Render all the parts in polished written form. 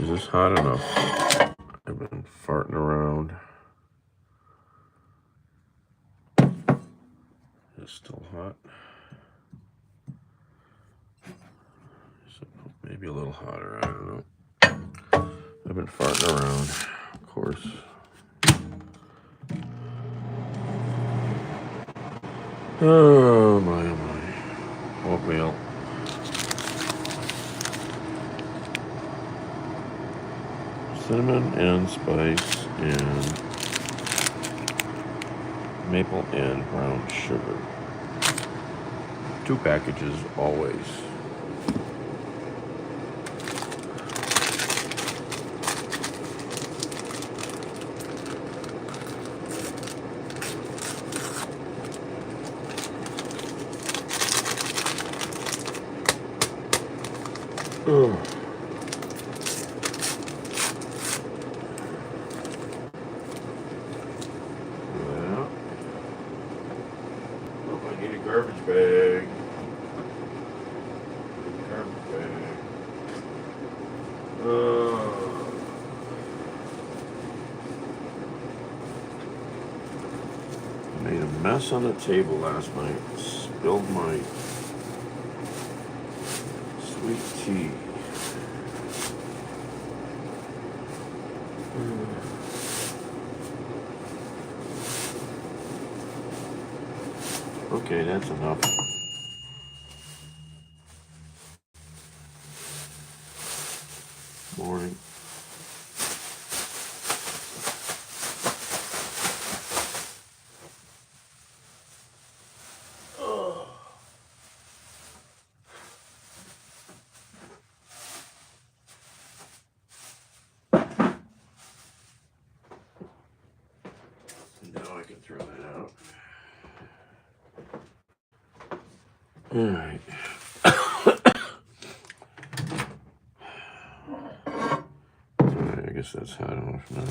Is this hot enough? I've been farting around. It's still hot. So maybe a little hotter, I don't know. I've been farting around, of course. Oh my, oh my. Oatmeal. Cinnamon and spice and maple and brown sugar. 2 packages always. Ugh. Garbage bag. Garbage bag. Made a mess on the table last night. Spilled my sweet tea. Okay, that's enough. Morning. Now I can throw that out. All right. I guess that's hot enough now.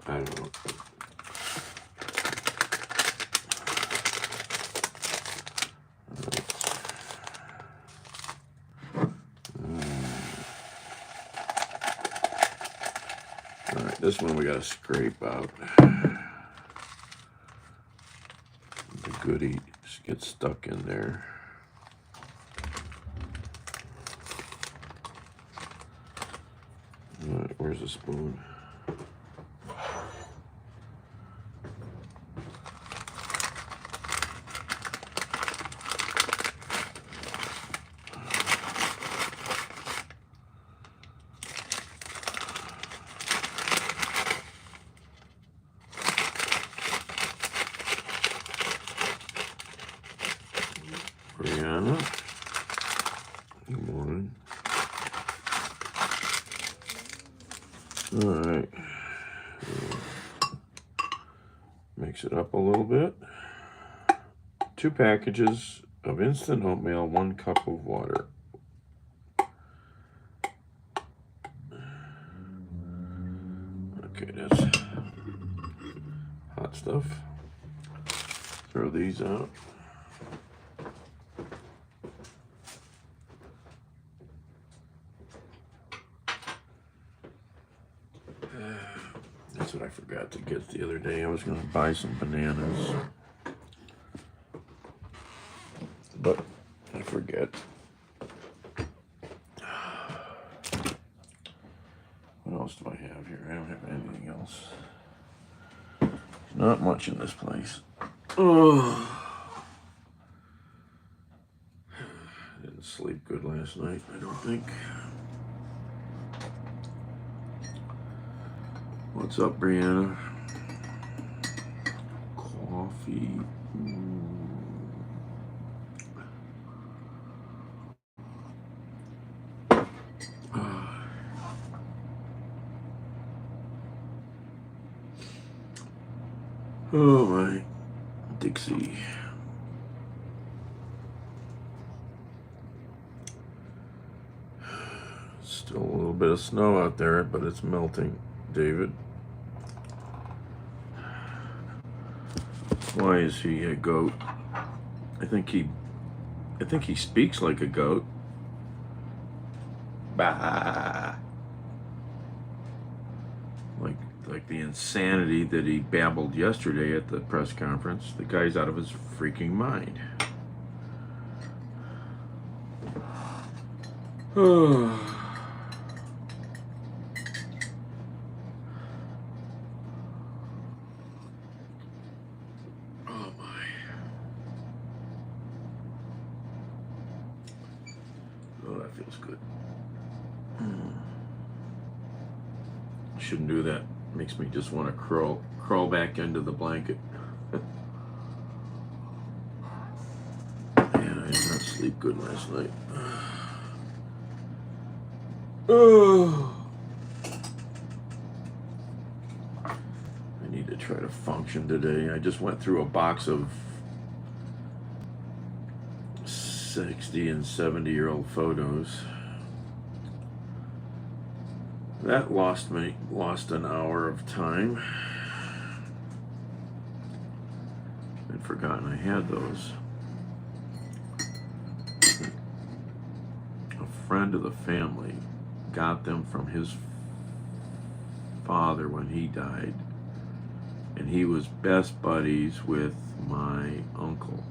I don't know. All right, this one we gotta scrape out. The goodies get stuck in there. All right, where's the spoon? Brianna. Good morning. All right. Mix it up a little bit. 2 packages of instant oatmeal, 1 cup of water. Okay, that's hot stuff. Throw these out. That's what I forgot to get the other day. I was going to buy some bananas, but I forget. What else do I have here? I don't have anything else. There's not much in this place. Oh, didn't sleep good last night, I don't think. What's up, Brianna? Coffee. Oh my, Dixie. Still a little bit of snow out there, but it's melting, David. Why is he a goat? I think he speaks like a goat. Bah. like the insanity that he babbled yesterday at the press conference. The guy's out of his freaking mind. Oh my. Oh, that feels good. Shouldn't do that. Makes me just want to crawl back into the blanket. Man, I did not sleep good last night. Oh. I need to try to function today. I just went through a box of 60 and 70-year-old photos. That lost an hour of time. I'd forgotten I had those. A friend of the family got them from his father when he died, and he was best buddies with my uncle.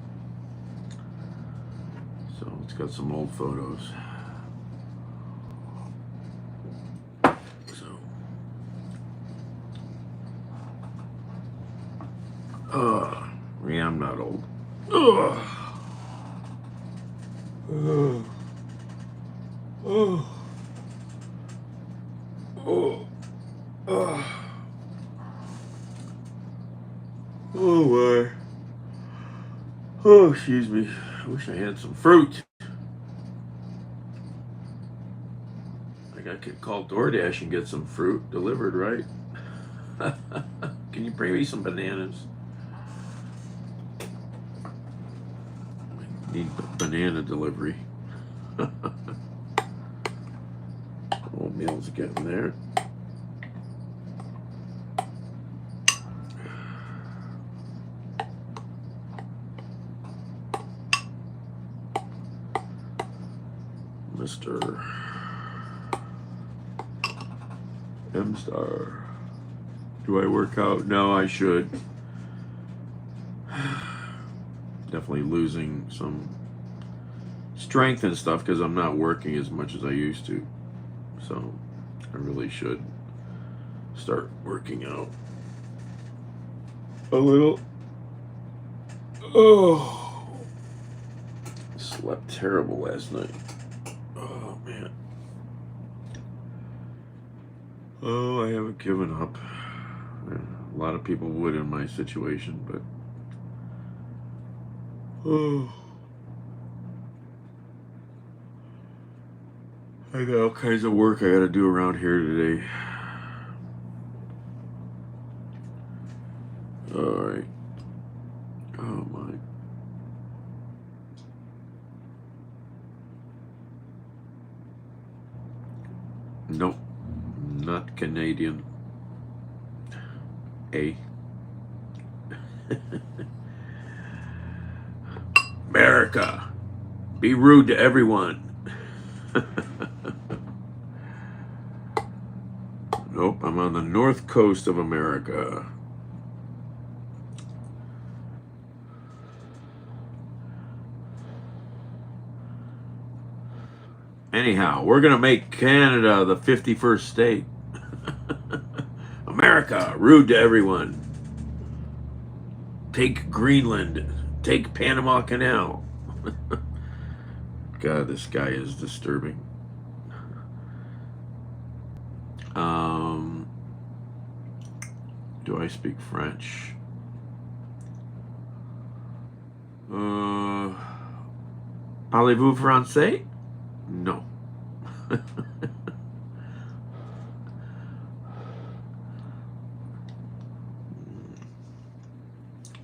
So it's got some old photos. Yeah, I'm not old. Oh. My. Oh, excuse me. I wish I had some fruit. Like I could call DoorDash and get some fruit delivered, right? Can you bring me some bananas? Need banana delivery. Oatmeal's getting there. Mr. M-Star. Do I work out? No, I should. Definitely losing some strength and stuff because I'm not working as much as I used to. So I really should start working out a little. Oh, slept terrible last night. Oh man. Oh, I haven't given up. A lot of people would in my situation, but oh, I got all kinds of work I got to do around here today. All right. Oh my. Nope. Not Canadian. A. America. Be rude to everyone. Nope, I'm on the north coast of America. Anyhow, we're going to make Canada the 51st state. America, rude to everyone. Take Greenland. Take Panama Canal. God, this guy is disturbing. Do I speak French? Parlez-vous français? No.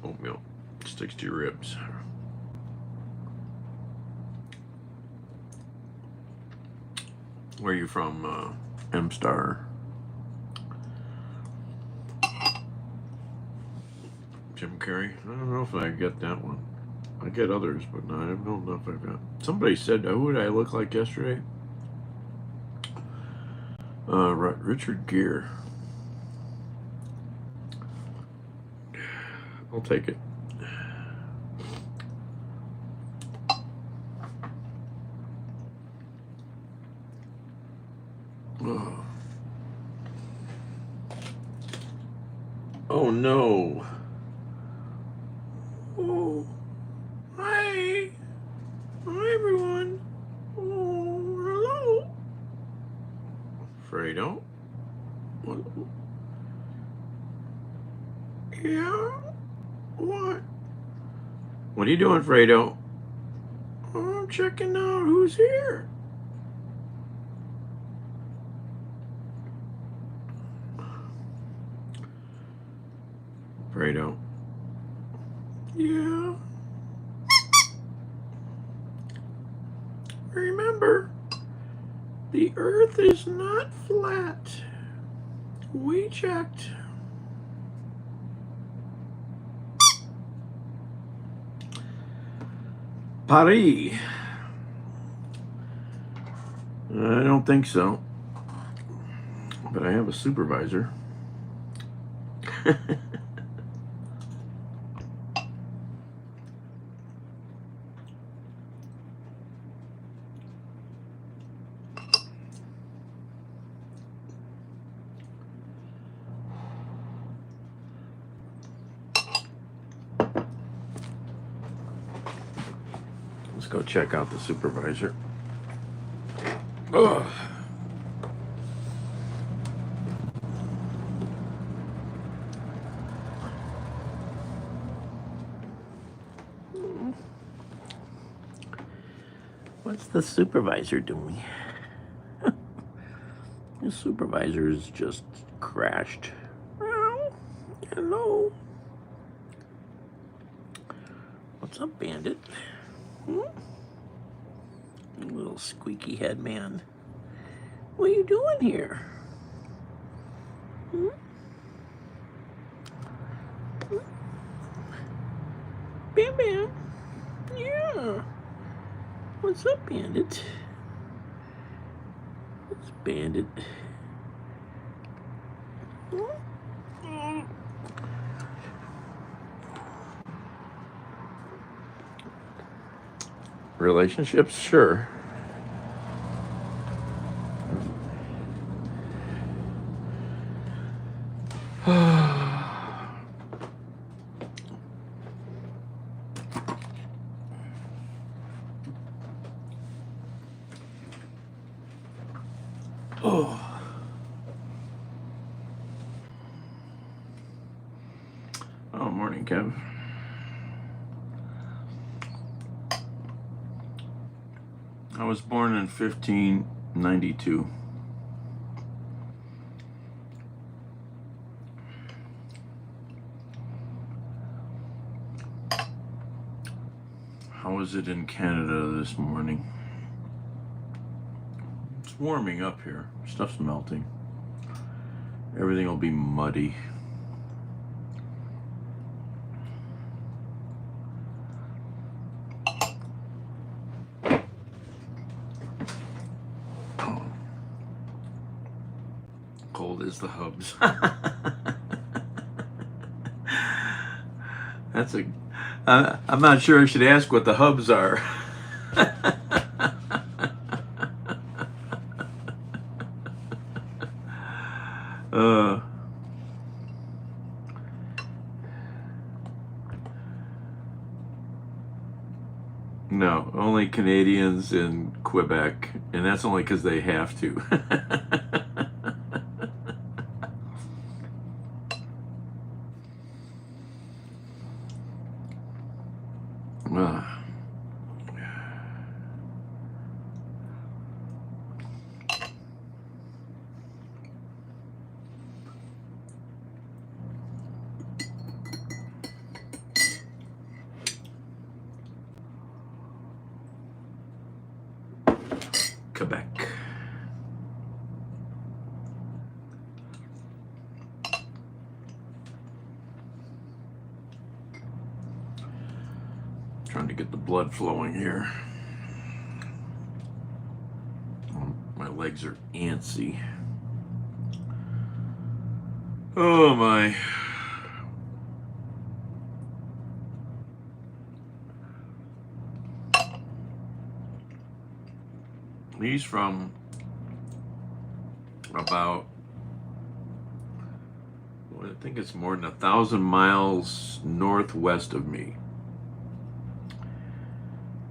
Oatmeal sticks to your ribs. Where are you from, M-Star? Jim Carrey? I don't know if I get that one. I get others, but no, I don't know if I've got. Somebody said, who did I look like yesterday? Richard Gere. I'll take it. Oh, oh no. Oh, hi. Hi, everyone. Oh, hello. Fredo? What? Yeah? What? What are you doing, Fredo? Oh, I'm checking out who's here. Fredo. Yeah. Remember, the Earth is not flat. We checked. Paris. I don't think so. But I have a supervisor. Let's go check out the supervisor. Ugh. What's the supervisor doing? The supervisor is just crashed. Well, hello. What's up, Bandit? Little squeaky head man. What are you doing here? Bam Bam. Yeah. What's up, Bandit? It's Bandit. Relationships? Sure. Oh. Oh, morning, Kev. I was born in 1592. How is it in Canada this morning? It's warming up here. Stuff's melting. Everything will be muddy. Cold as the hubs. That's a. I'm not sure I should ask what the hubs are. No, only Canadians in Quebec, and that's only because they have to. Quebec. Trying to get the blood flowing here. My legs are antsy. Oh my. He's from about, well, I think it's more than 1,000 miles northwest of me.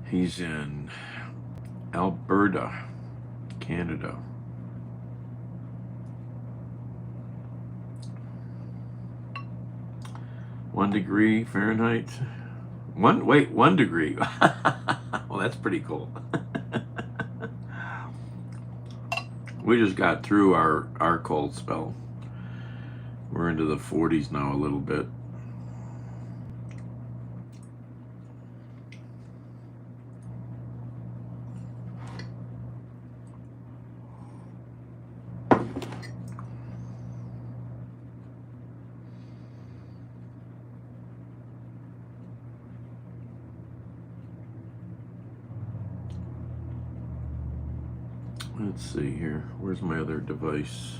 He's in Alberta, Canada. One degree Fahrenheit. 1 degree. Well, that's pretty cool. We just got through our cold spell. We're into the 40s now a little bit. Let's see here. Where's my other device?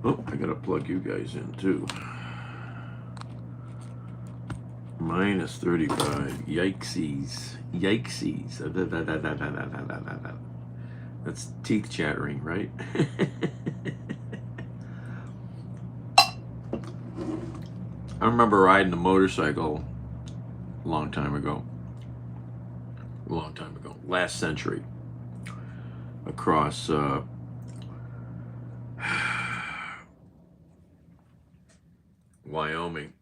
Oh, I gotta plug you guys in too. Minus 35. Yikesies. Yikesies. That's teeth chattering, right? I remember riding a motorcycle a long time ago. Last century. Across Wyoming.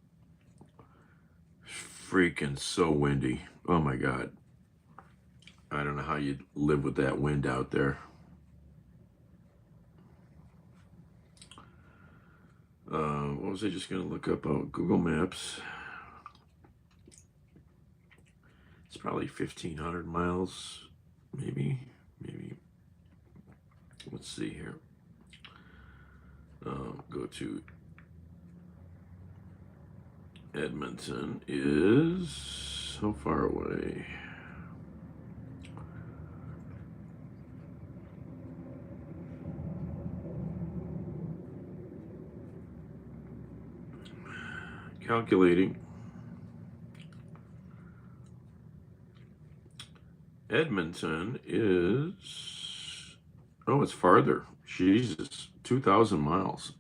Freaking so windy. Oh my God. I don't know how you live with that wind out there. What was I just going to look up on Google Maps? It's probably 1,500 miles, maybe. Let's see here. Go to Edmonton is how far away? Calculating. Edmonton is, oh, it's farther. Jesus, 2,000 miles.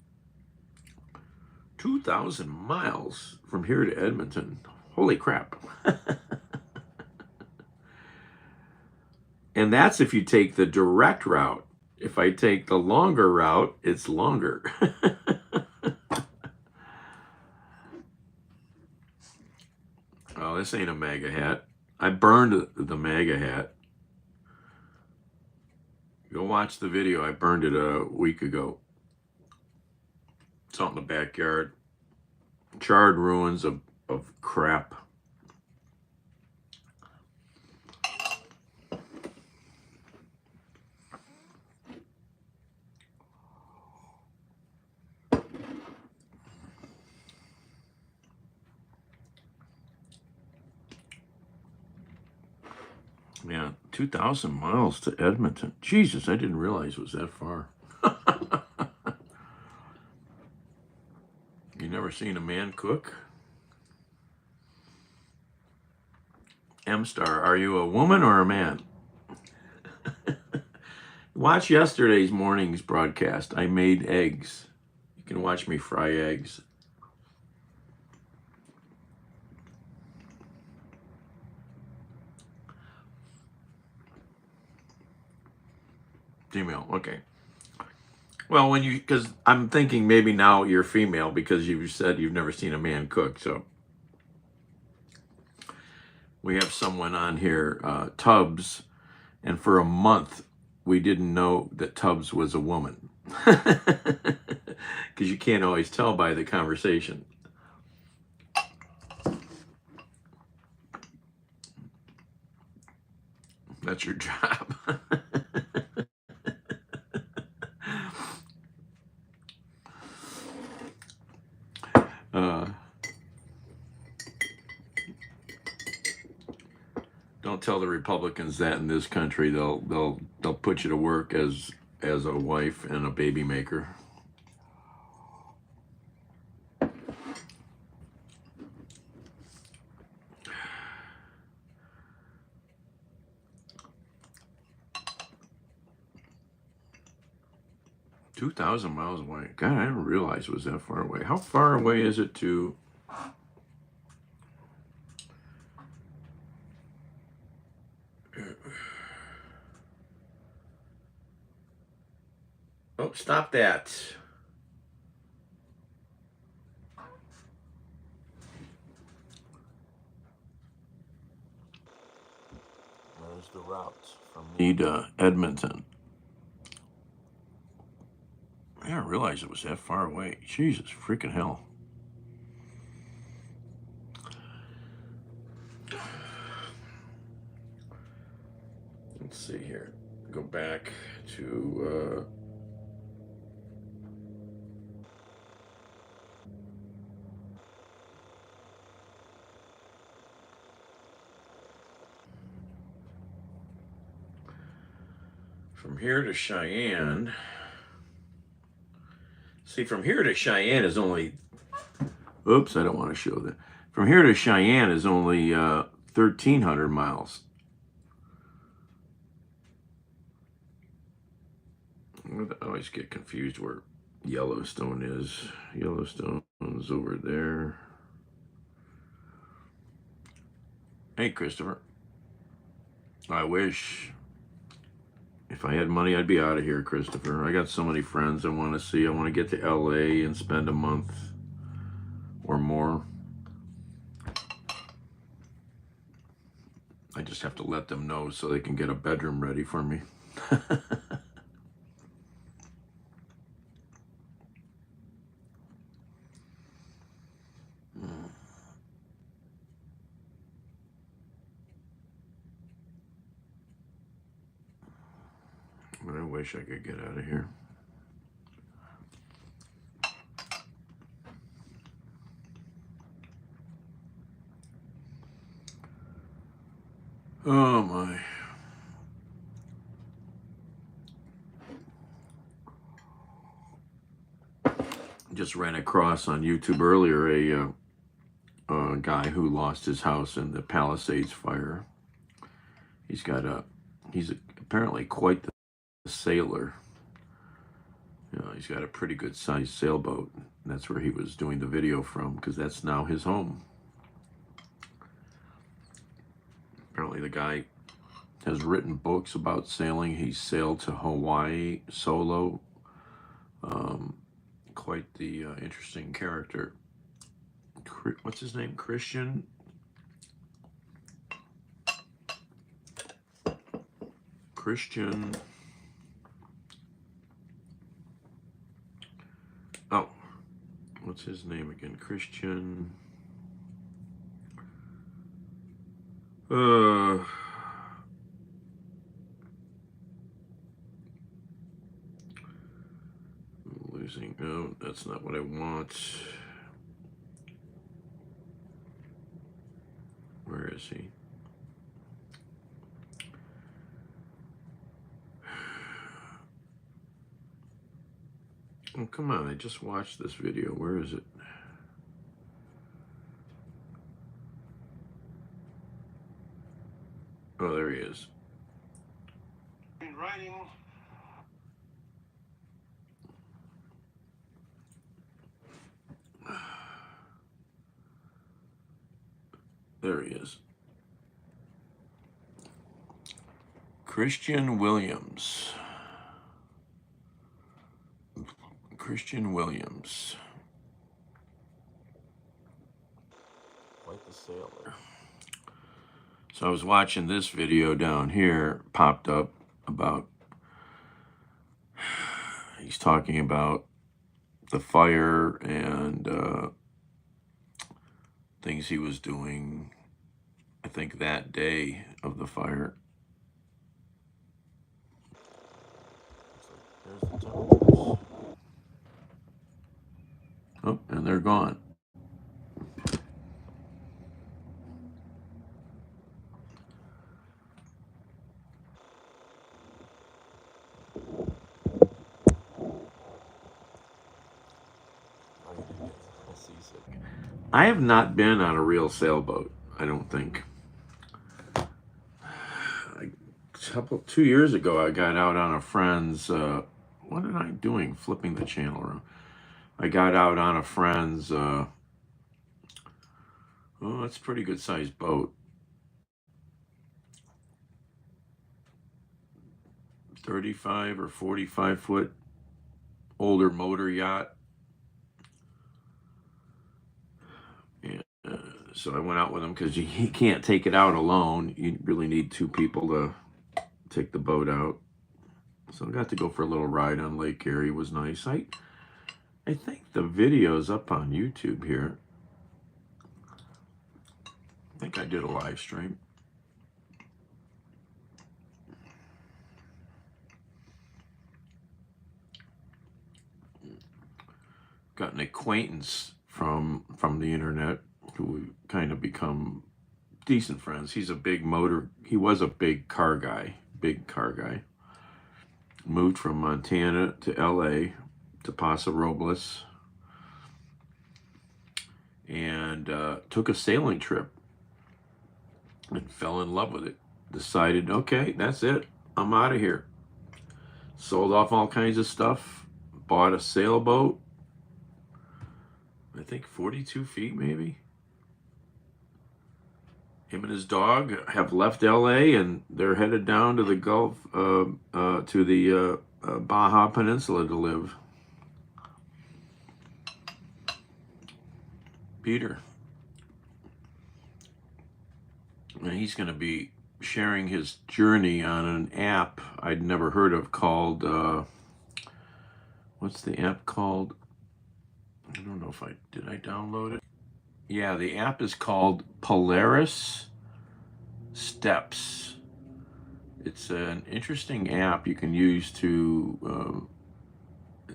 2,000 miles from here to Edmonton. Holy crap. And that's if you take the direct route. If I take the longer route, it's longer. Oh, this ain't a MAGA hat. I burned the MAGA hat. Go watch the video. I burned it a week ago. It's out in the backyard. Charred ruins of crap. Yeah, 2,000 miles to Edmonton. Jesus, I didn't realize it was that far. You never seen a man cook? M-Star, are you a woman or a man? Watch yesterday's morning's broadcast. I made eggs. You can watch me fry eggs. Female, okay. Well, because I'm thinking maybe now you're female because you said you've never seen a man cook. So we have someone on here, Tubbs, and for a month we didn't know that Tubbs was a woman because you can't always tell by the conversation. That's your job. Don't tell the Republicans that in this country. They'll put you to work as a wife and a baby maker. 2,000 miles away. God, I didn't realize it was that far away. How far away is it to... Oh, stop that. There's the route from me to Edmonton. I didn't realize it was that far away. Jesus freaking hell. Let's see here. Go back to... from here to Cheyenne... See, from here to Cheyenne is only... Oops, I don't want to show that. From here to Cheyenne is only 1,300 miles. I always get confused where Yellowstone is. Yellowstone's over there. Hey, Christopher. I wish... If I had money, I'd be out of here, Christopher. I got so many friends I want to see. I want to get to LA and spend a month or more. I just have to let them know so they can get a bedroom ready for me. But I wish I could get out of here. Oh my. Just ran across on YouTube earlier a guy who lost his house in the Palisades fire. He's apparently quite the sailor. You know, he's got a pretty good sized sailboat. That's where he was doing the video from, because that's now his home. Apparently the guy has written books about sailing. He sailed to Hawaii solo. Quite the interesting character. What's his name? Christian? Oh, what's his name again? Christian. Losing. No, that's not what I want. Where is he? Oh, come on. I just watched this video. Where is it? Oh, there he is. In writing. There he is. Christian Williams. Christian Williams. Quite the sailor. So I was watching this video down here, popped up about, he's talking about the fire and things he was doing, I think that day of the fire. There's the temperatures. Oh, and they're gone. I have not been on a real sailboat, I don't think. 2 years ago, I got out on a friend's, what am I doing? Flipping the channel around. I got out on a friend's, oh, it's a pretty good sized boat. 35 or 45 foot older motor yacht. And so I went out with him because he can't take it out alone. You really need two people to take the boat out. So I got to go for a little ride on Lake Erie. It was nice. I think the video's up on YouTube here. I think I did a live stream. Got an acquaintance from the internet who we kind of become decent friends. He was a big car guy. Moved from Montana to LA, to Paso Robles, and took a sailing trip and fell in love with it. Decided, okay, that's it. I'm out of here. Sold off all kinds of stuff. Bought a sailboat. I think 42 feet maybe. Him and his dog have left LA and they're headed down to the Gulf, to the Baja Peninsula to live. Peter. And he's going to be sharing his journey on an app I'd never heard of called, what's the app called? I don't know if did I download it? Yeah, the app is called Polaris Steps. It's an interesting app you can use to,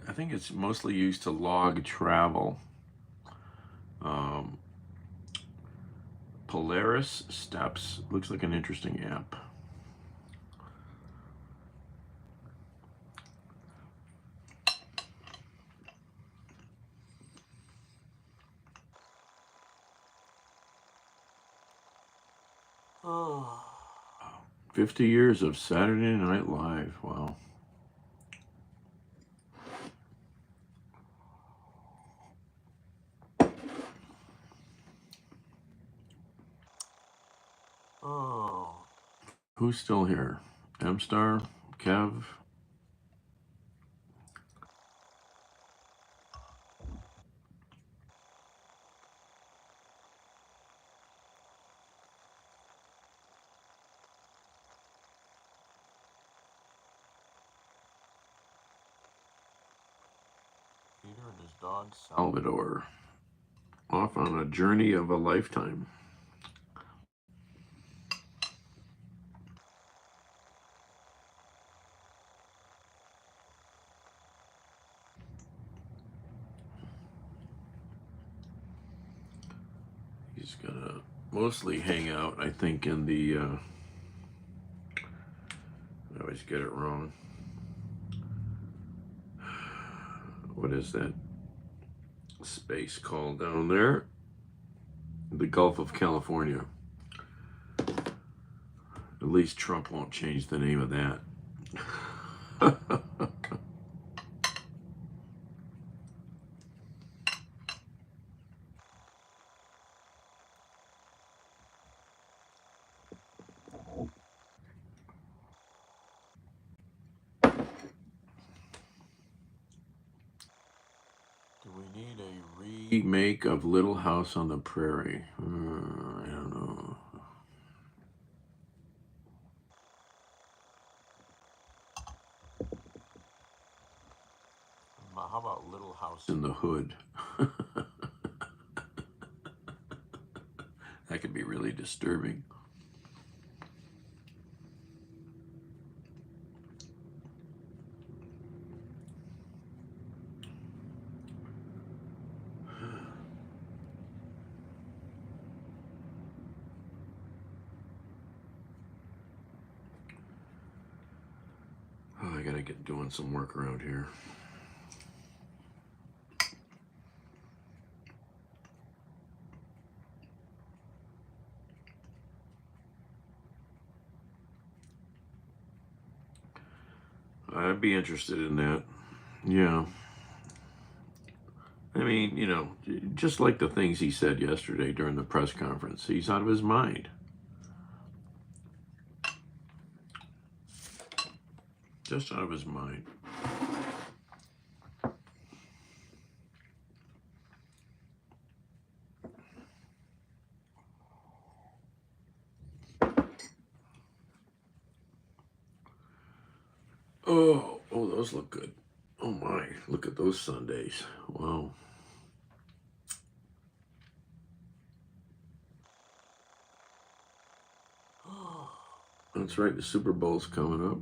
I think it's mostly used to log travel. Polaris Steps looks like an interesting app. Oh. 50 years of Saturday Night Live. Wow. Oh. Who's still here? M-Star? Kev? Peter and his dog Salvador, off on a journey of a lifetime. He's gonna mostly hang out, I think, in the, I always get it wrong. What is that space called down there? The Gulf of California. At least Trump won't change the name of that. Do we need a remake of Little House on the Prairie? I don't know. How about Little House in the Hood? That could be really disturbing. Oh, I gotta get doing some work around here. I'd be interested in that. Yeah. I mean, you know, just like the things he said yesterday during the press conference, he's out of his mind. Just out of his mind. Oh, those look good. Oh my, look at those sundaes. Wow. That's right, the Super Bowl's coming up.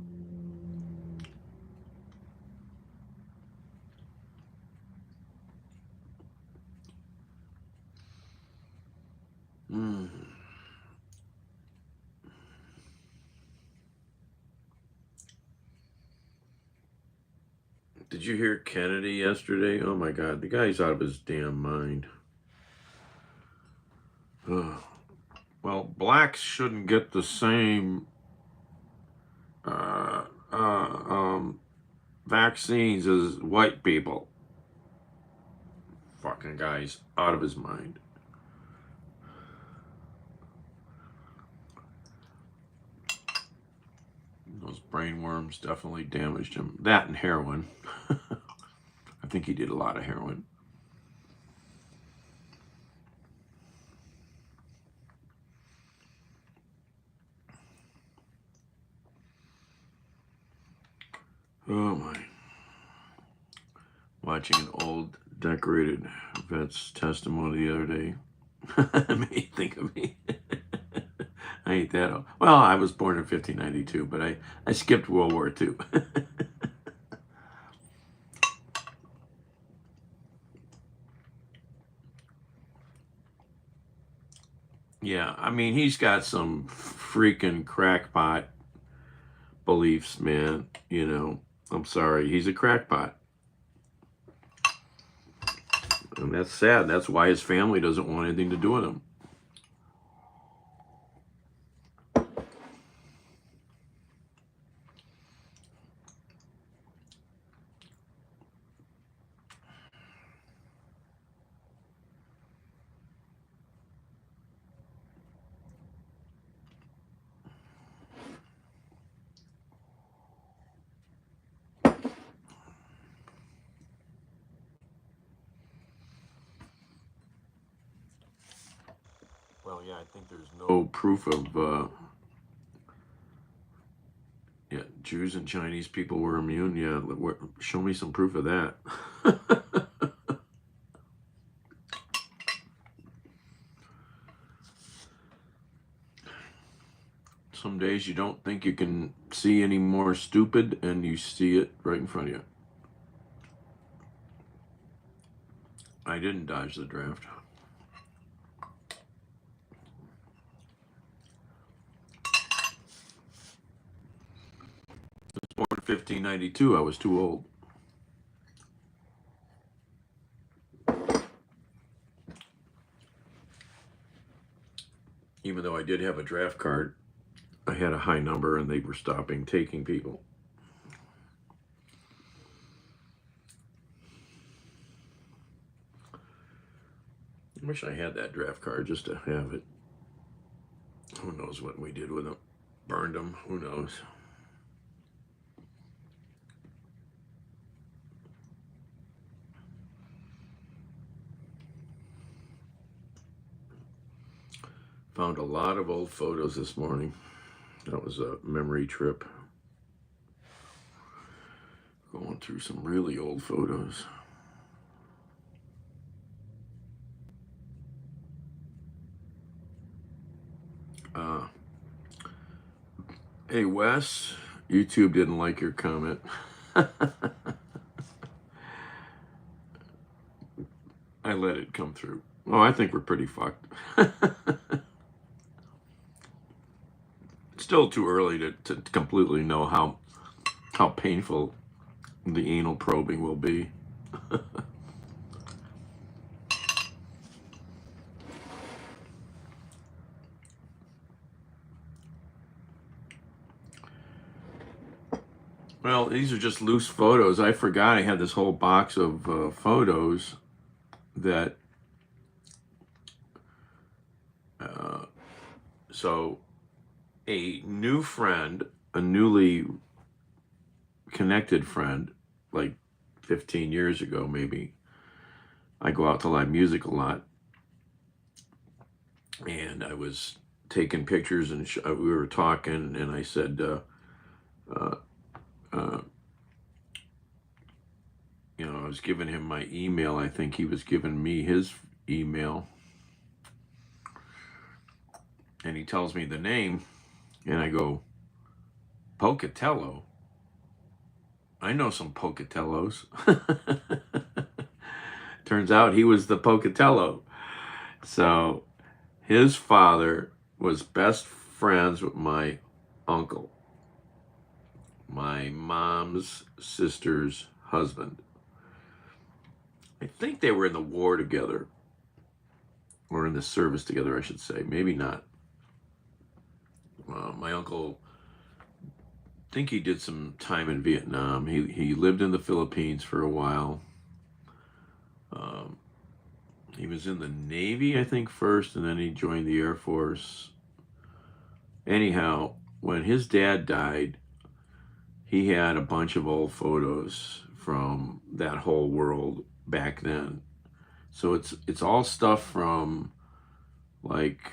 Mm. Did you hear Kennedy yesterday? Oh my God, the guy's out of his damn mind. Well, blacks shouldn't get the same uh, vaccines as white people. Fucking guy's out of his mind. Those brain worms definitely damaged him. That and heroin. I think he did a lot of heroin. Oh my. Watching an old decorated vet's testimony the other day. It made me think of me. I ain't that old. Well, I was born in 1592, but I skipped World War II. Yeah, I mean, he's got some freaking crackpot beliefs, man. You know, I'm sorry, he's a crackpot. And that's sad. That's why his family doesn't want anything to do with him. Well, yeah, I think there's no proof of, yeah, Jews and Chinese people were immune. Yeah, show me some proof of that. Some days you don't think you can see any more stupid, and you see it right in front of you. I didn't dodge the draft. Born in 1592. I was too old. Even though I did have a draft card, I had a high number, and they were stopping taking people. I wish I had that draft card just to have it. Who knows what we did with them? Burned them. Who knows? Found a lot of old photos this morning. That was a memory trip. Going through some really old photos. Hey, Wes, YouTube didn't like your comment. I let it come through. Oh, I think we're pretty fucked. Still too early to completely know how painful the anal probing will be. Well, these are just loose photos. I forgot I had this whole box of photos that. Uh, so, a new friend, a newly connected friend, like 15 years ago, maybe. I go out to live music a lot, and I was taking pictures, and we were talking, and I said, uh, uh, I was giving him my email. I think he was giving me his email, and he tells me the name, and I go, Pocatello. I know some Pocatellos. Turns out he was the Pocatello. So his father was best friends with my uncle, my mom's sister's husband. I think they were in the war together, or in the service together, I should say. Maybe not. My uncle, I think he did some time in Vietnam. He lived in the Philippines for a while. Um, he was in the Navy, I think, first, and then he joined the Air Force. Anyhow, when his dad died, he had a bunch of old photos from that whole world back then. So it's all stuff from like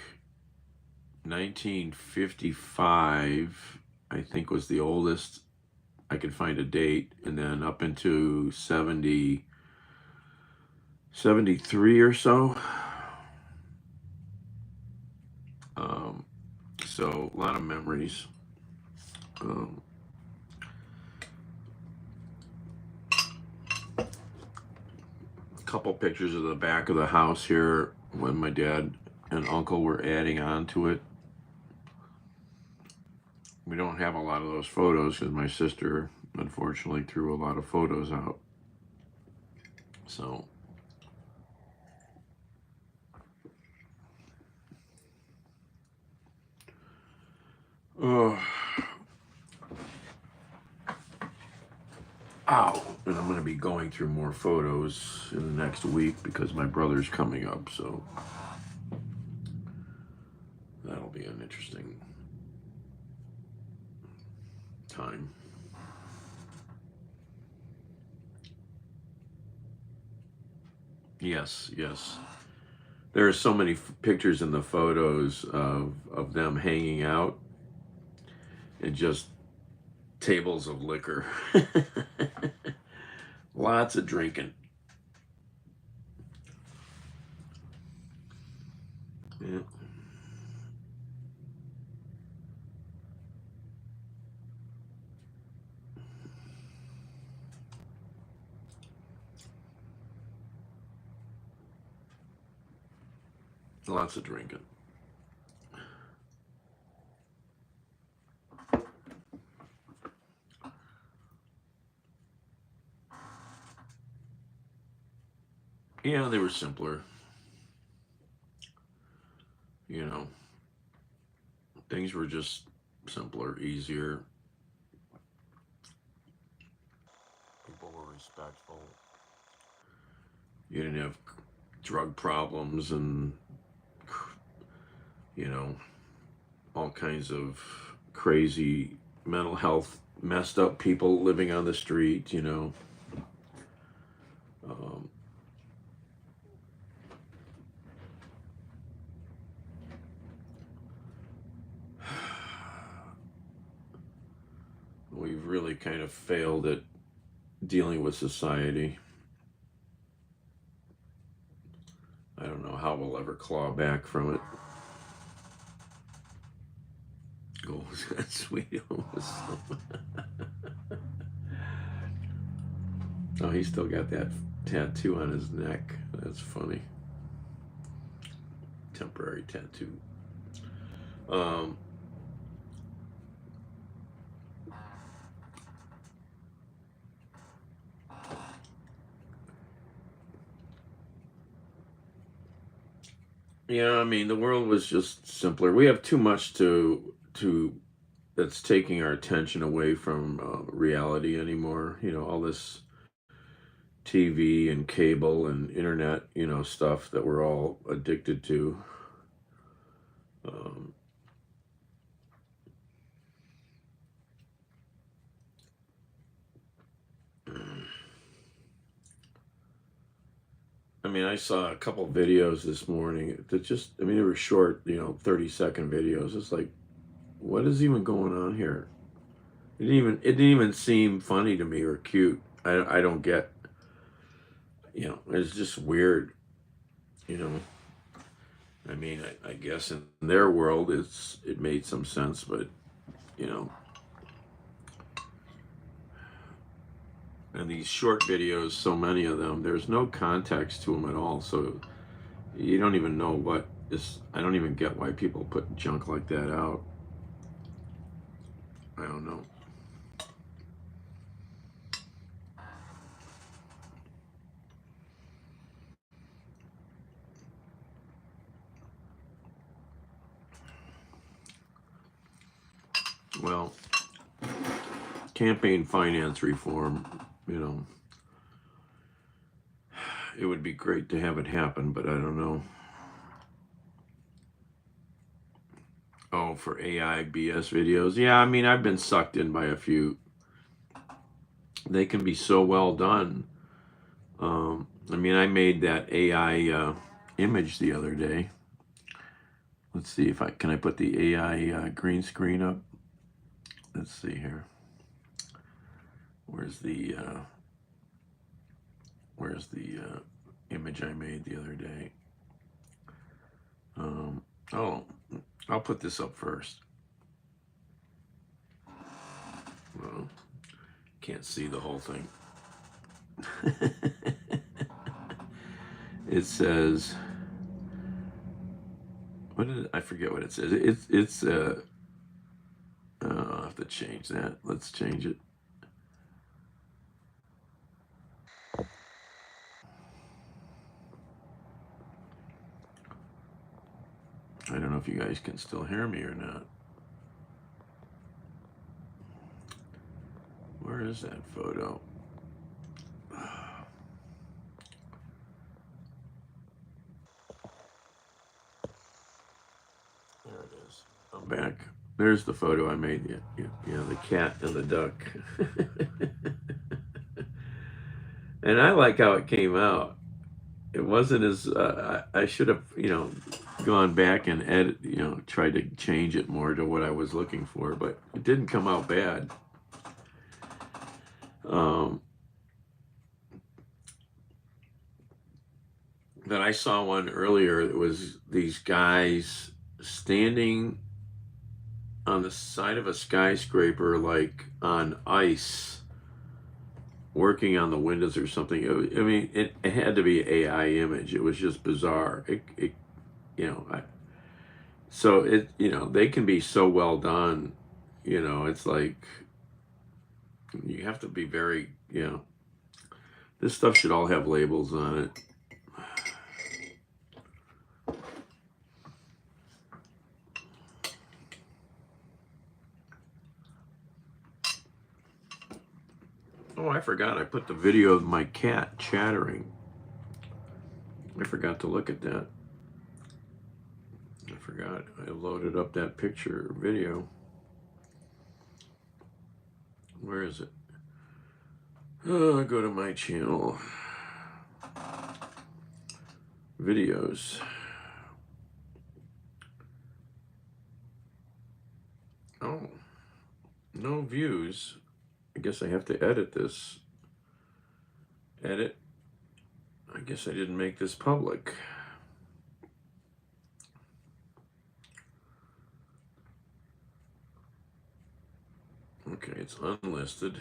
1955, I think was the oldest I could find a date, and then up into 73 or so. Um, so a lot of memories. Um, a couple pictures of the back of the house here when my dad and uncle were adding on to it. We don't have a lot of those photos because my sister unfortunately threw a lot of photos out. So ow, and I'm going to be going through more photos in the next week because my brother's coming up, so that'll be an interesting time. Yes, yes. There are so many pictures in the photos of them hanging out and just tables of liquor. Lots of drinking. Yeah. Lots of drinking. Yeah, they were simpler. You know, things were just simpler, easier. People were respectful. You didn't have drug problems and, you know, all kinds of crazy mental health, messed up people living on the street, Um, we've really kind of failed at dealing with society. I don't know how we'll ever claw back from it. Oh, that's sweet. Oh, he's still got that tattoo on his neck. That's funny. Temporary tattoo. Um, yeah, I mean, the world was just simpler. We have too much to that's taking our attention away from reality anymore. All this TV and cable and internet, stuff that we're all addicted to. Um, I mean, I saw a couple videos this morning that they were short, 30-second videos. It's like, what is even going on here? It didn't even seem funny to me or cute. I don't get, it's just weird, you know. I mean, I guess in their world it made some sense, but you know, and these short videos, so many of them, there's no context to them at all. So you don't even know what is. I don't even get why people put junk like that out. I don't know. Well, campaign finance reform, it would be great to have it happen, but I don't know. Oh, for AI BS videos. Yeah, I mean, I've been sucked in by a few. They can be so well done. I mean, I made that AI image the other day. Let's see if I put the AI green screen up. Let's see here. Where's the image I made the other day? Oh, I'll put this up first. Well, can't see the whole thing. It says, I forget what it says. It's I'll have to change that. Let's change it. I don't know if you guys can still hear me or not. Where is that photo? There it is. I'm back. There's the photo I made. Yeah, the cat and the duck. And I like how it came out. It wasn't as I should have, gone back and tried to change it more to what I was looking for, but it didn't come out bad. Then I saw one earlier. It was these guys standing on the side of a skyscraper, like on ice, working on the windows or something. I mean, it had to be an AI image. It was just bizarre. You know, I, so they can be so well done. It's like you have to be very, this stuff should all have labels on it. Oh, I forgot. I put the video of my cat chattering. I forgot to look at that. I forgot. I loaded up that picture or video. Where is it? Oh, go to my channel. Videos. Oh, no views. I guess I have to edit this. Edit. I guess I didn't make this public. Okay, it's unlisted.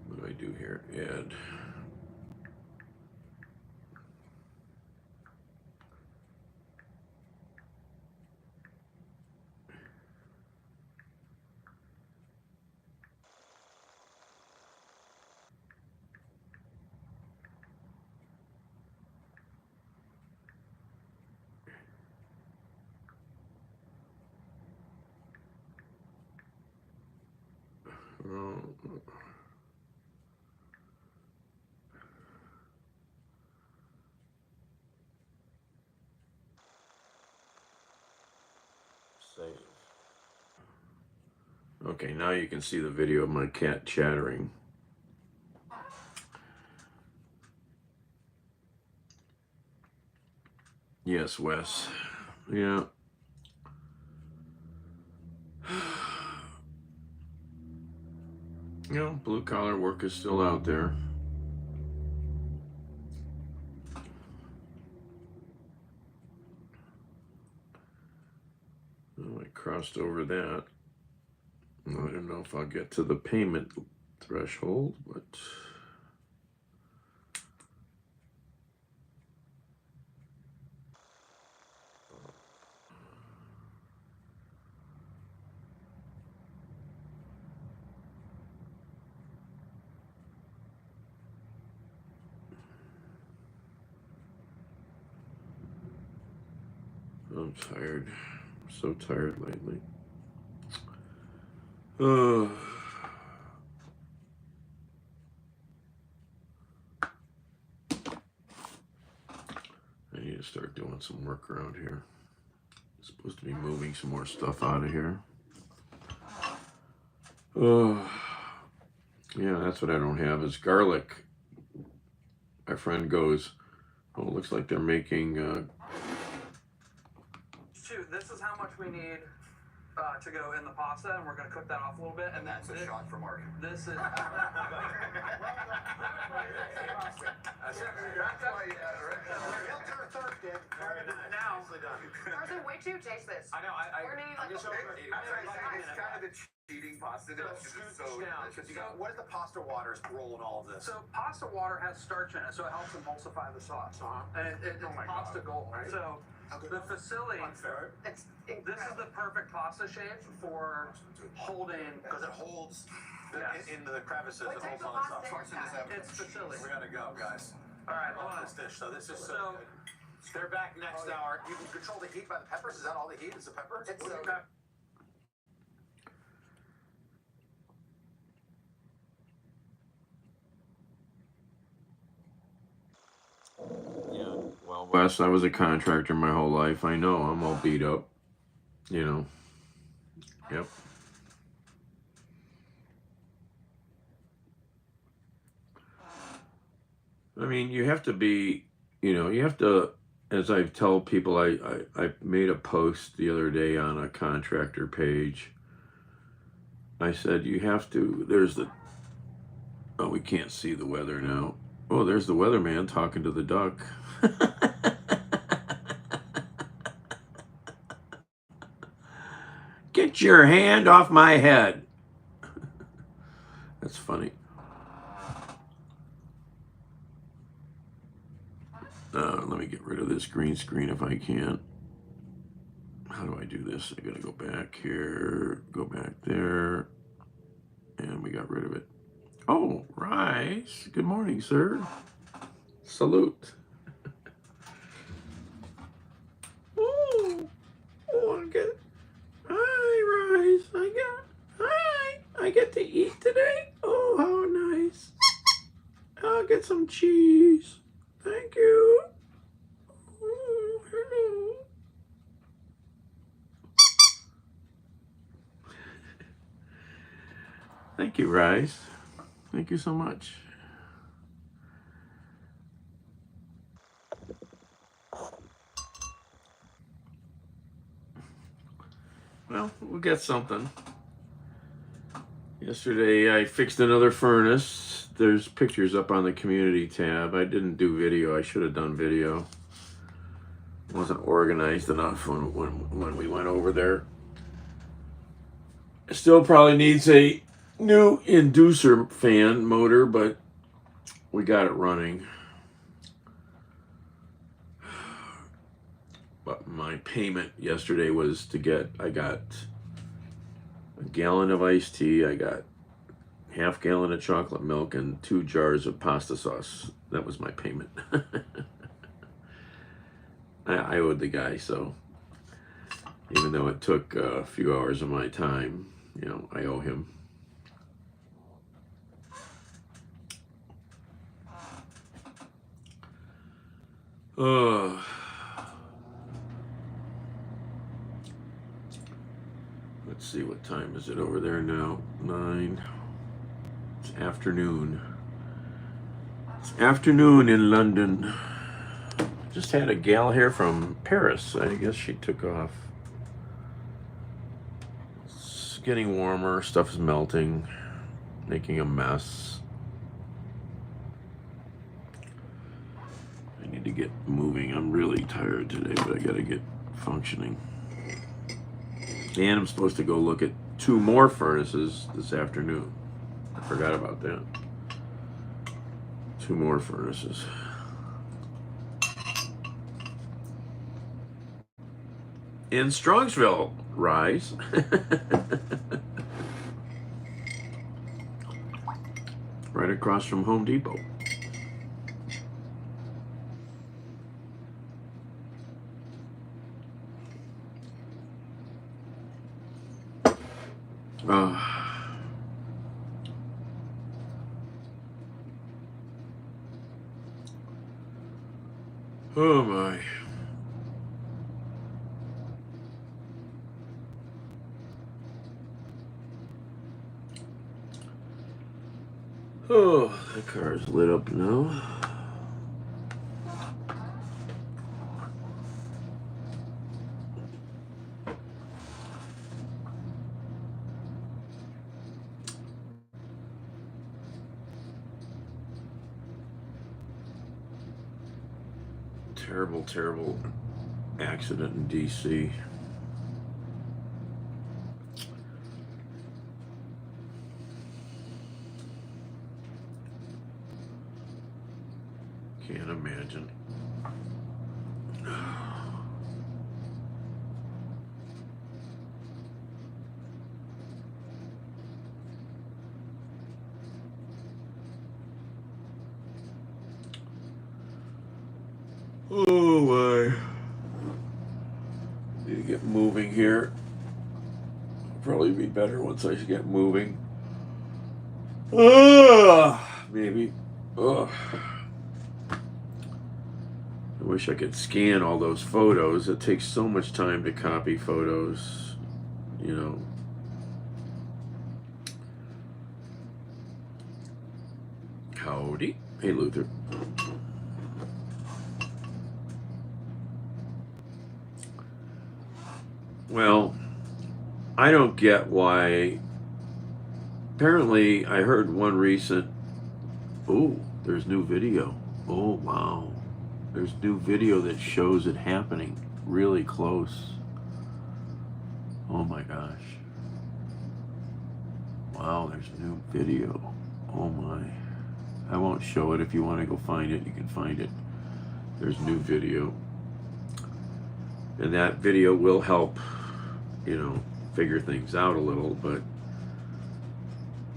What do I do here? Add. Save. Okay, now you can see the video of my cat chattering. Yes, Wes. Yeah. You know, blue collar work is still out there. Oh, I crossed over that. I don't know if I'll get to the payment threshold, but I'm tired. I'm so tired lately. I need to start doing some work around here. I'm supposed to be moving some more stuff out of here. Yeah, that's what I don't have is garlic. My friend goes, oh, it looks like they're making Shoot, this is how much we need to go in the pasta, and we're going to cook that off a little bit. And that's a shot for Mark. This is. That's why, he'll turn a third dick. Now, Carson, wait till you taste this. I know. We're gonna need like It's kind of the cheating pasta. It's just so delicious. What is the pasta water's role in all of this? so pasta water has starch in it, so it helps emulsify the sauce. And it's pasta gold. Right. So the facility. Unfair. It's This is incredible. the perfect pasta shape for holding. Because it holds Yes. in the crevices. What It type holds of all the pasta sauce. is that? It's facility. We gotta go, guys. All right, I hold love on. this dish. So this is so So- good. They're back next hour. You can control the heat by the peppers. Is that all the heat? Is the pepper? It's so Okay. yeah. Well, Wes, I was a contractor my whole life. I know I'm all beat up. You know. Yep. I mean, you have to be, you have to, as I tell people, I made a post the other day on a contractor page. I said, you have to, oh, we can't see the weather now. Oh, there's the weatherman talking to the duck. Get your hand off my head. That's funny. Let me get rid of this green screen if I can. How do I do this? I gotta go back here, go back there, and we got rid of it. Oh, Rice. Good morning, sir. Salute. Oh, I get. Hi, Rice. I get to eat today. Oh, how nice. I'll get some cheese. Thank you. Oh, hello. Thank you, Rice. Thank you so much. Well, we'll get something. Yesterday I fixed another furnace. There's pictures up on the community tab. I didn't do video. I should have done video. Wasn't organized enough when we went over there. It still probably needs a new inducer fan motor, but we got it running. But my payment yesterday was I got a gallon of iced tea, I got half gallon of chocolate milk, and 2 jars of pasta sauce. That was my payment. I owed the guy, so even though it took a few hours of my time, I owe him. Uh, let's see, what time is it over there now? 9. It's afternoon. It's afternoon in London. Just had a gal here from Paris. I guess she took off. It's getting warmer. Stuff's melting. Making a mess. I need to get moving. I'm really tired today, but I gotta get functioning. And I'm supposed to go look at 2 more furnaces this afternoon. I forgot about that. 2 more furnaces. In Strongsville, Rise. Right across from Home Depot. Oh my. Oh, that car is lit up now. Terrible, terrible accident in DC. Can't imagine. Oh my. Need to get moving here. Probably be better once I get moving. Maybe. Ugh. I wish I could scan all those photos. It takes so much time to copy photos, you know. Howdy. Hey, Luther. Well, I don't get why. Apparently, I heard one recent. Oh, there's new video. Oh, wow. There's new video that shows it happening really close. Oh my gosh. Wow, there's new video. Oh my. I won't show it. If you want to go find it, you can find it. There's new video. And that video will help, you know, figure things out a little, but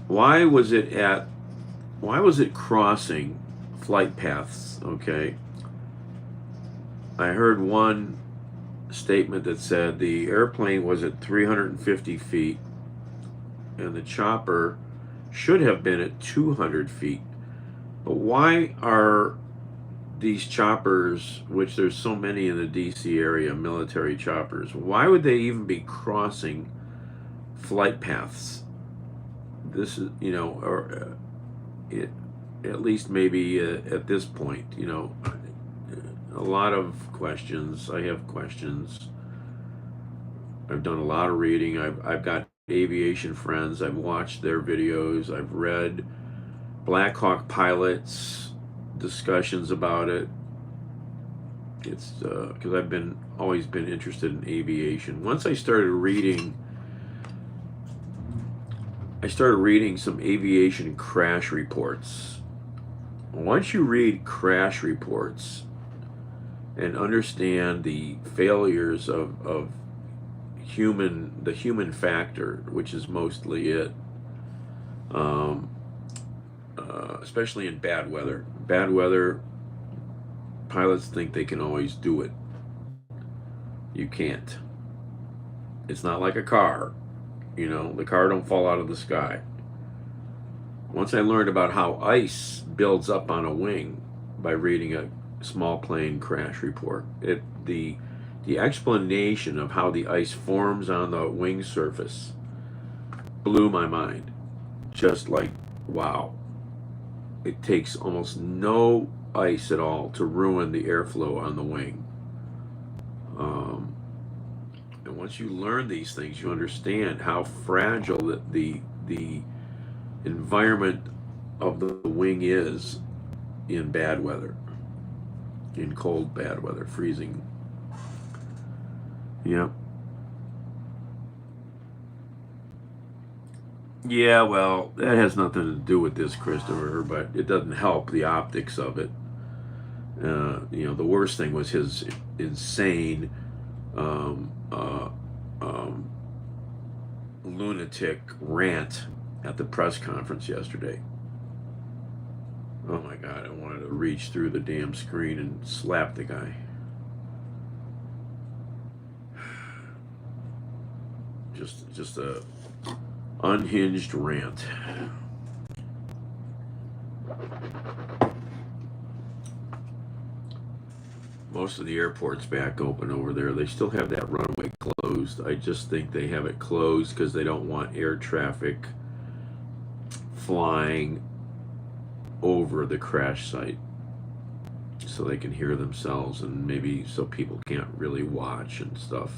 why was it crossing flight paths, okay? I heard one statement that said the airplane was at 350 feet and the chopper should have been at 200 feet. But why are these choppers, which there's so many in the DC area, military choppers, why would they even be crossing flight paths? This is, you know, or at least maybe at this point, you know, a lot of questions. I have questions. I've done a lot of reading. I've got aviation friends. I've watched their videos. I've read Black Hawk pilots discussions about it. It's because I've always been interested in aviation. Once I started reading some aviation crash reports. Once you read crash reports and understand the failures of the human factor, which is mostly it, especially in bad weather. Bad weather, pilots think they can always do it. You can't. It's not like a car. You know, the car don't fall out of the sky. Once I learned about how ice builds up on a wing by reading small plane crash report. The explanation of how the ice forms on the wing surface blew my mind. Just like, wow. It takes almost no ice at all to ruin the airflow on the wing. And once you learn these things, you understand how fragile the environment of the wing is in bad weather, in cold bad weather, freezing. Yep. Yeah, well, that has nothing to do with this, Christopher, but it doesn't help the optics of it. The worst thing was his insane lunatic rant at the press conference yesterday. Oh my God, I wanted to reach through the damn screen and slap the guy. Just a unhinged rant. Most of the airport's back open over there. They still have that runway closed. I just think they have it closed because they don't want air traffic flying over the crash site, so they can hear themselves, and maybe so people can't really watch and stuff.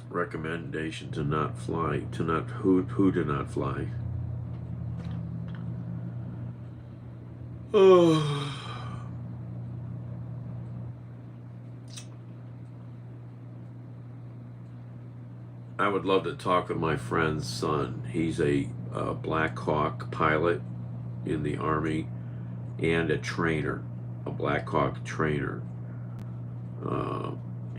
Recommendation to not fly, who to not fly. Oh. I would love to talk with my friend's son. He's a Black Hawk pilot in the Army and a trainer, a Black Hawk trainer.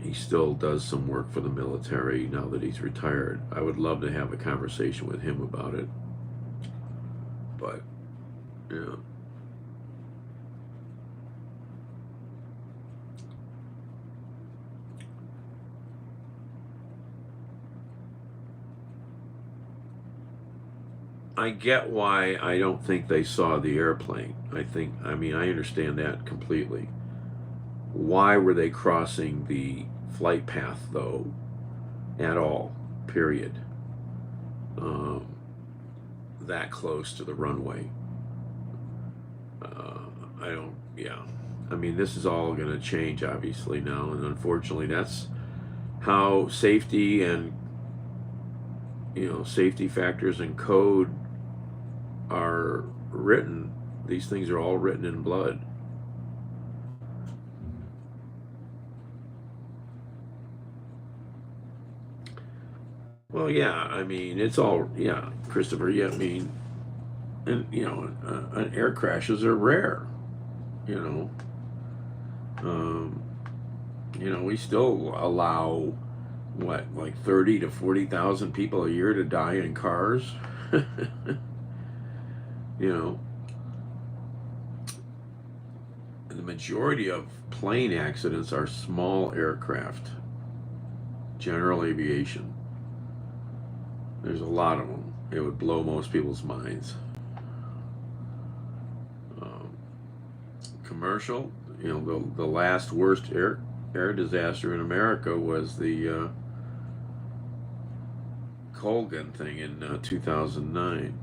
He still does some work for the military now that he's retired. I would love to have a conversation with him about it. But, yeah. I get why I don't think they saw the airplane. I understand that completely. Why were they crossing the flight path, though, at all, period? That close to the runway. This is all going to change, obviously, now, and unfortunately, that's how safety and, safety factors and code are written. These things are all written in blood. Well, yeah, it's all, yeah, Christopher, yeah, and air crashes are rare, we still allow, like 30 to 40,000 people a year to die in cars, The majority of plane accidents are small aircraft, general aviation. There's a lot of them. It would blow most people's minds. Commercial, the last worst air disaster in America was the Colgan thing in 2009.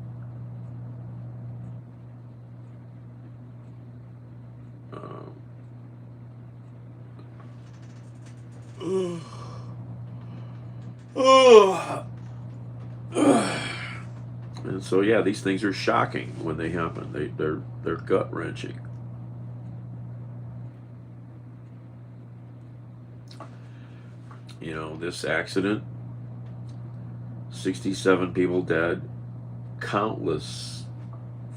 And so, yeah, these things are shocking when they happen. They're gut wrenching. This accident, 67 people dead, countless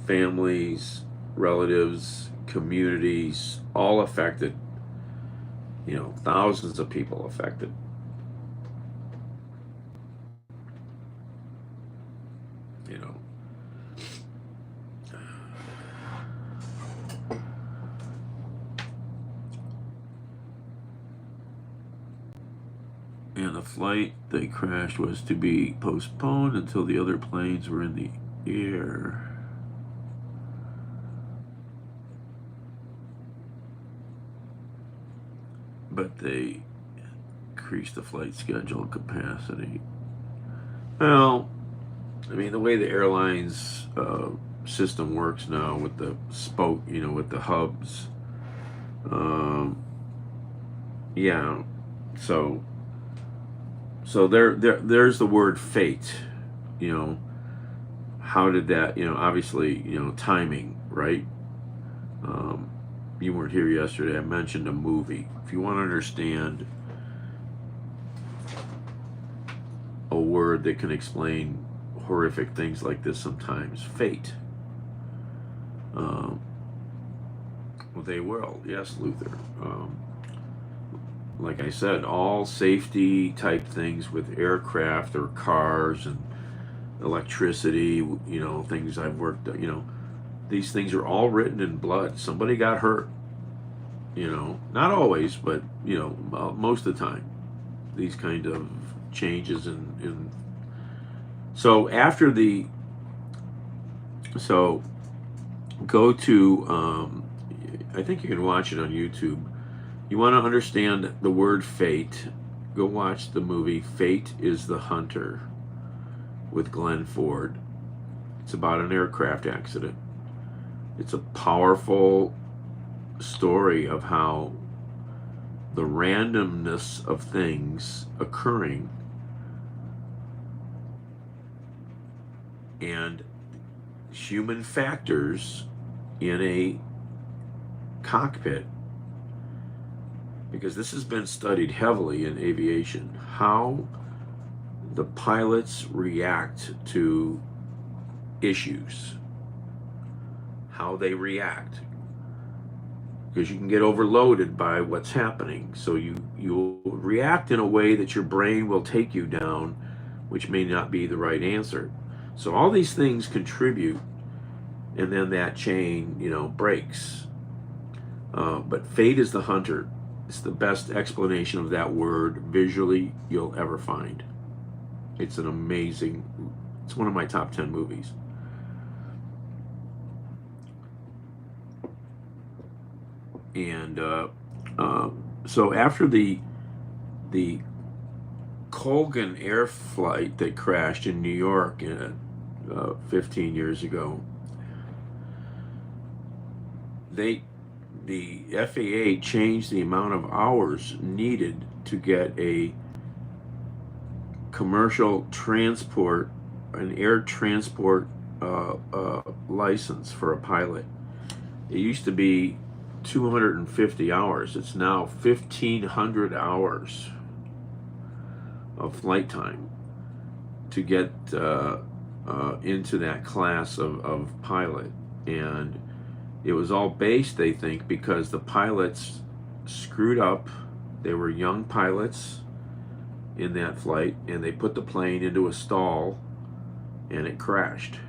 families, relatives, communities, all affected. Thousands of people affected. And the flight they crashed was to be postponed until the other planes were in the air. But they increased the flight schedule capacity. Well, I mean, the way the airlines system works now with the spoke, with the hubs, yeah. So there's the word fate. You know, how did that? Obviously, timing, right? You weren't here yesterday. I mentioned a movie. If you want to understand a word that can explain horrific things like this sometimes, fate. Well, they will. Yes, Luther. Like I said, all safety type things with aircraft or cars and electricity, things I've worked, these things are all written in blood. Somebody got hurt, not always, but, most of the time, these kind of changes so after go to, I think you can watch it on YouTube. You want to understand the word fate, go watch the movie Fate is the Hunter with Glenn Ford. It's about an aircraft accident. It's a powerful story of how the randomness of things occurring and human factors in a cockpit, because this has been studied heavily in aviation, how the pilots react to issues, how they react, because you can get overloaded by what's happening. So you react in a way that your brain will take you down, which may not be the right answer. So all these things contribute, and then that chain, breaks. But fate is the hunter. It's the best explanation of that word visually you'll ever find. It's an amazing, it's one of my top 10 movies. And so after the Colgan air flight that crashed in New York 15 years ago, the FAA changed the amount of hours needed to get a commercial transport, an air transport license for a pilot. It used to be 250 hours. It's now 1,500 hours of flight time to get into that class of pilot. And it was all based, they think, because the pilots screwed up. They were young pilots in that flight, and they put the plane into a stall, and it crashed.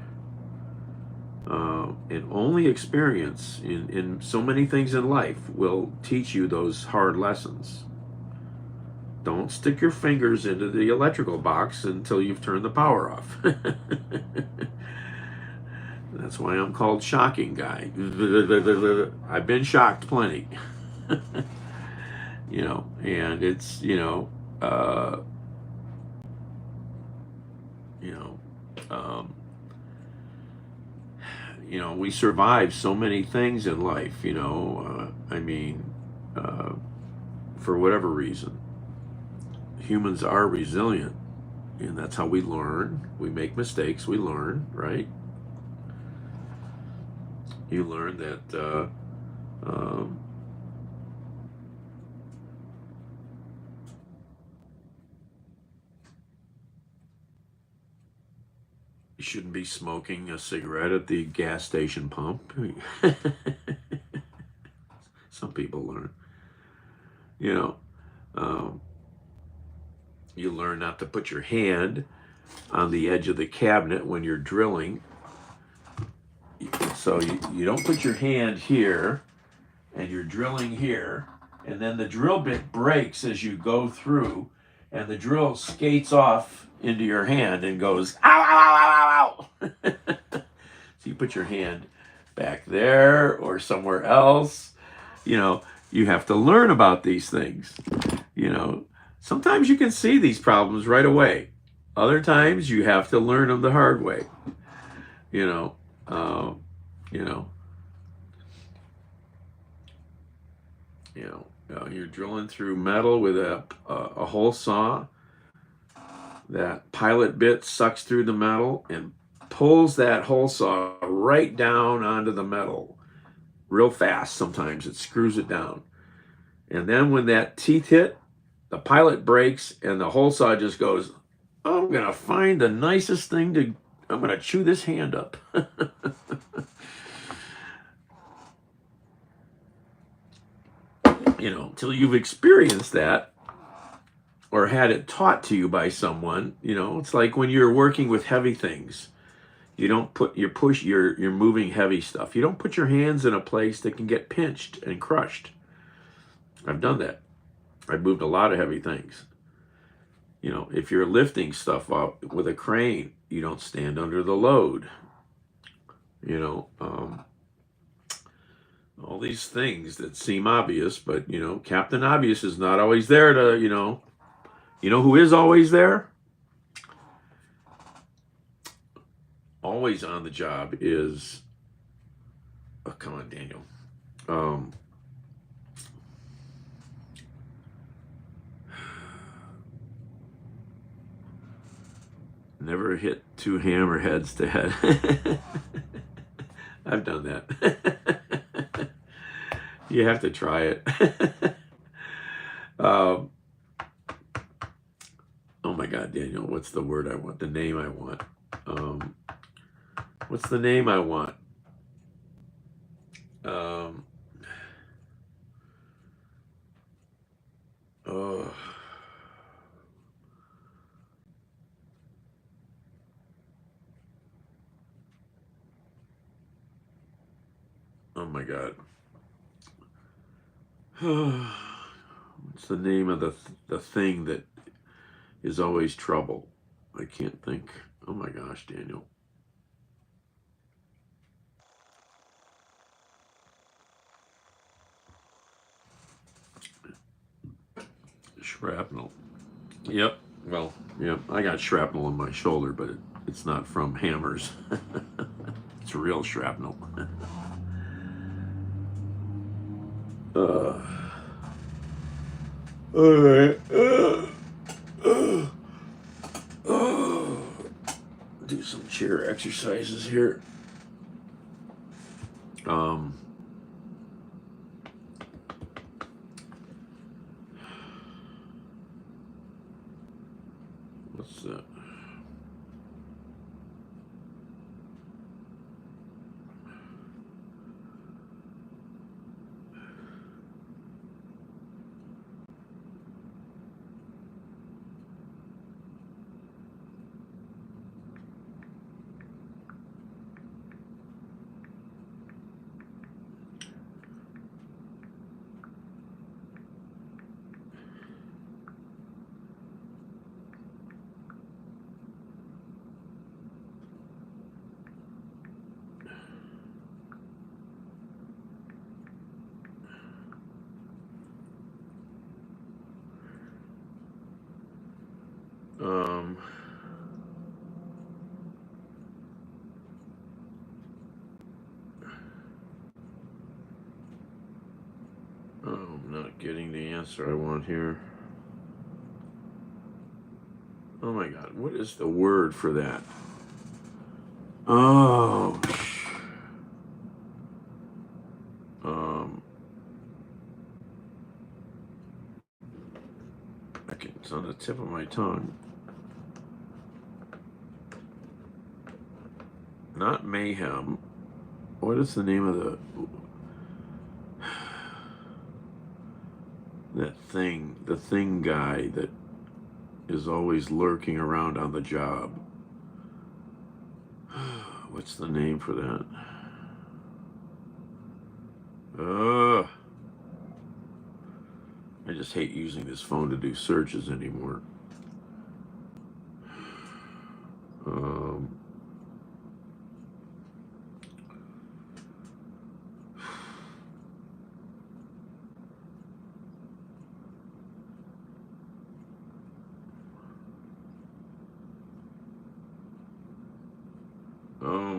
And only experience in so many things in life will teach you those hard lessons. Don't stick your fingers into the electrical box until you've turned the power off. That's why I'm called Shocking Guy. I've been shocked plenty. And it's, we survive so many things in life, for whatever reason. Humans are resilient, and that's how we learn. We make mistakes, we learn, right? You learn that you shouldn't be smoking a cigarette at the gas station pump. Some people learn. You learn not to put your hand on the edge of the cabinet when you're drilling. So you don't put your hand here, and you're drilling here, and then the drill bit breaks as you go through. and the drill skates off into your hand and goes, ow, ow, ow, ow, ow, ow. So you put your hand back there or somewhere else. You know, you have to learn about these things. You know, sometimes you can see these problems right away. Other times you have to learn them the hard way. You know, you know, you're drilling through metal with a hole saw. That pilot bit sucks through the metal and pulls that hole saw right down onto the metal real fast. Sometimes it screws it down. And then when that teeth hit, the pilot breaks and the hole saw just goes, I'm going to find the nicest thing to, I'm going to chew this hand up. You know, until you've experienced that or had it taught to you by someone, you know, it's like when you're working with heavy things. You don't put you're moving heavy stuff. You don't put your hands in a place that can get pinched and crushed. I've done that. I've moved a lot of heavy things. You know, if you're lifting stuff up with a crane, you don't stand under the load. You know, all these things that seem obvious, but you know, Captain Obvious is not always there to, you know who is always there? Always on the job is, oh, come on, Daniel. Never hit two hammerheads to head. I've done that. You have to try it. Oh my God, Daniel, what's the word I want? The name I want. What's the name I want? Oh. Oh my God. What's the name of the thing that is always trouble? I can't think. Oh my gosh, Daniel. Shrapnel. Yep. Well, yep. I got shrapnel on my shoulder, but it's not from hammers. It's real shrapnel. All right. Do some chair exercises here. What's that? I'm not getting the answer I want here. Oh my God, what is the word for that? Oh, it's on the tip of my tongue. Not mayhem. What is the name of that thing? The thing guy that is always lurking around on the job. What's the name for that? I just hate using this phone to do searches anymore.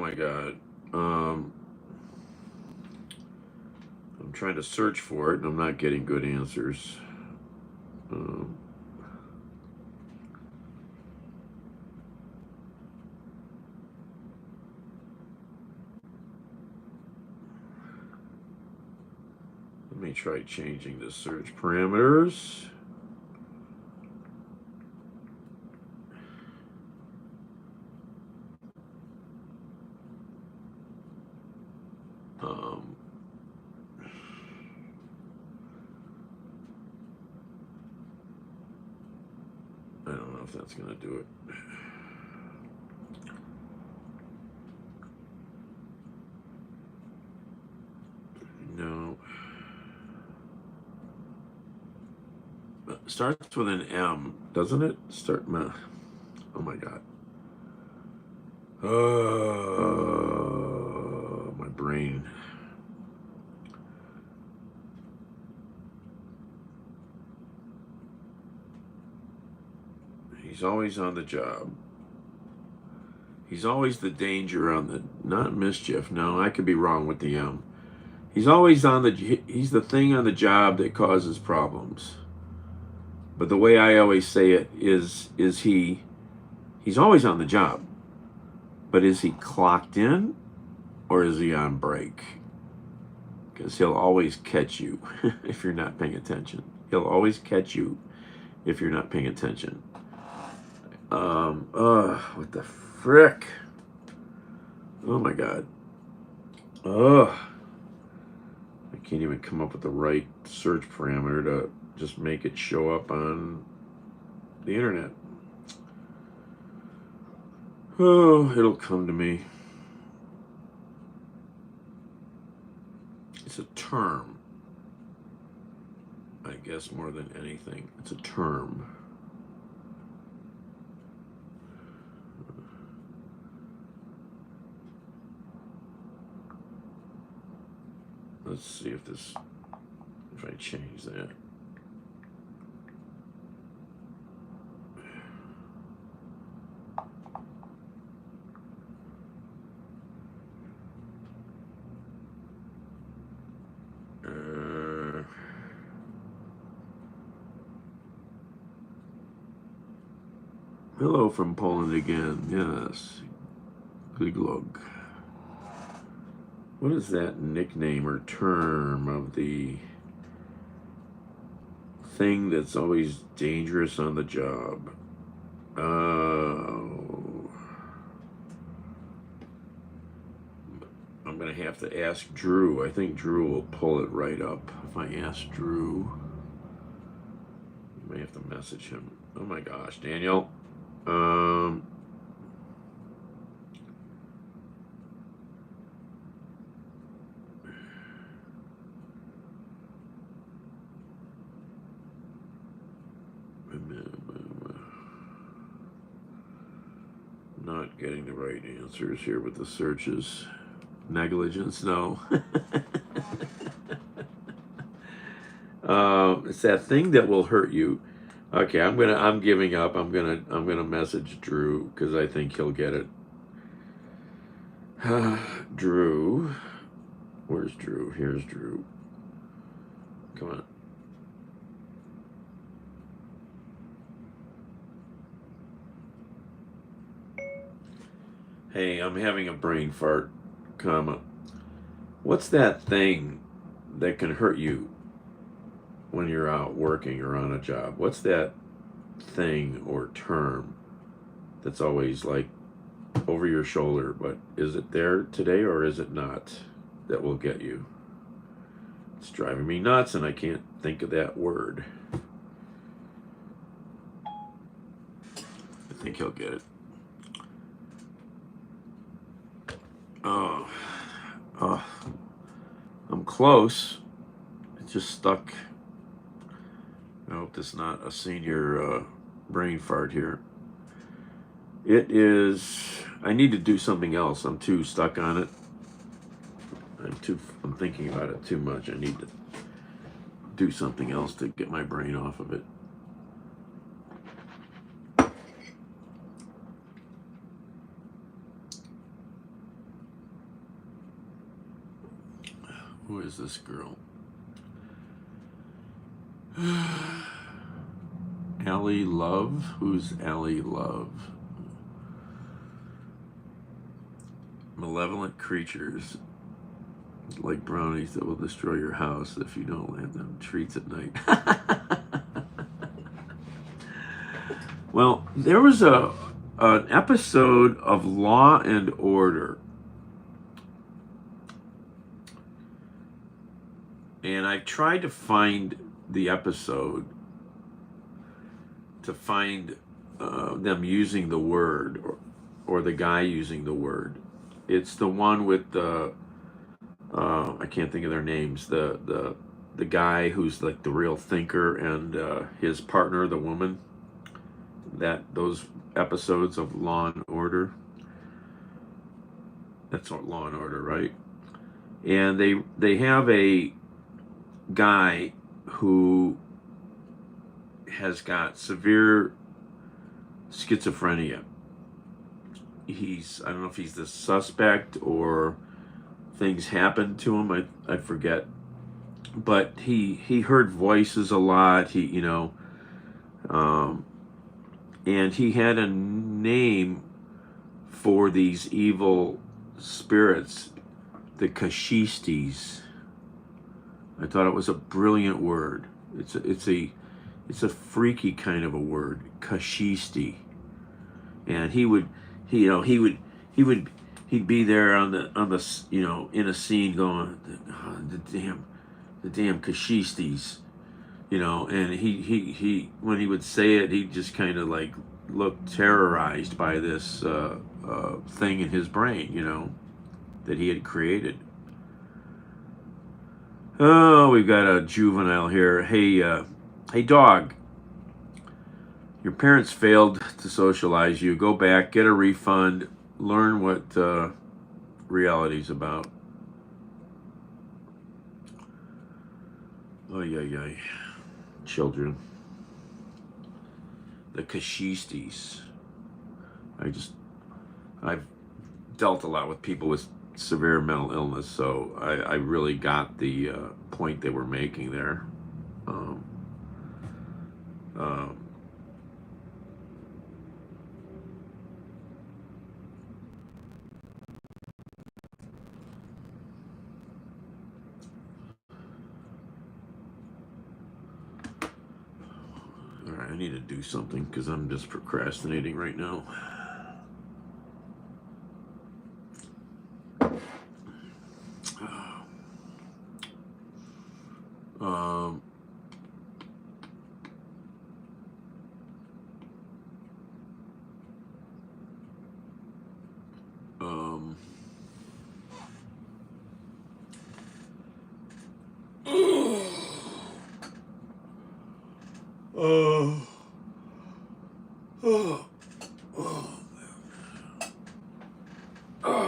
my God. I'm trying to search for it, and I'm not getting good answers. Let me try changing the search parameters. I don't know if that's going to do it. No. Starts with an M, doesn't it? Oh my God. Oh, my brain. He's always on the job. He's always the danger on the, not mischief. No, I could be wrong with the M. He's always on the, he's the thing on the job that causes problems. But the way I always say it is he's always on the job. But is he clocked in or is he on break? Because he'll always catch you if you're not paying attention. He'll always catch you if you're not paying attention. What the frick? Oh my God. I can't even come up with the right search parameter to just make it show up on the internet. Oh, it'll come to me. It's a term. I guess more than anything. It's a term. Let's see if I change that. Hello from Poland again. Yes. Gliglog. What is that nickname or term of the thing that's always dangerous on the job? I'm going to have to ask Drew. I think Drew will pull it right up. If I ask Drew, I may have to message him. Oh my gosh, Daniel. Not getting the right answers here with the searches. Negligence, no. It's that thing that will hurt you. Okay, I'm giving up. I'm gonna message Drew because I think he'll get it. Drew, where's Drew? Here's Drew. Come on. Hey, I'm having a brain fart, comma. What's that thing that can hurt you when you're out working or on a job? What's that thing or term that's always like over your shoulder, but is it there today or is it not, that will get you? It's driving me nuts and I can't think of that word. I think he'll get it. Oh, I'm close. It's just stuck. I hope this is not a senior brain fart here. It is, I need to do something else. I'm too stuck on it. I'm thinking about it too much. I need to do something else to get my brain off of it. Who is this girl? Allie Love? Who's Allie Love? Malevolent creatures like brownies that will destroy your house if you don't land them treats at night. Well, there was an episode of Law and Order, and I tried to find the episode to find them using the word or the guy using the word. It's the one with the I can't think of their names. The guy who's like the real thinker and his partner, the woman. Those episodes of Law and Order. That's what Law and Order, right? And they have a guy who has got severe schizophrenia. I don't know if he's the suspect or things happened to him. I forget. But he heard voices a lot. And he had a name for these evil spirits, the Kashistis. I thought it was a brilliant word. It's a freaky kind of a word, Kashisti. And he'd be there on the in a scene going, oh, the damn Kashistis, and he when he would say it, he just kind of like looked terrorized by this thing in his brain, that he had created. Oh, we've got a juvenile here. Hey dog, your parents failed to socialize you. Go back, get a refund, learn what reality's about. Ay. Children. The Kashistis. I've dealt a lot with people with severe mental illness, so I really got the point they were making there. All right, I need to do something because I'm just procrastinating right now.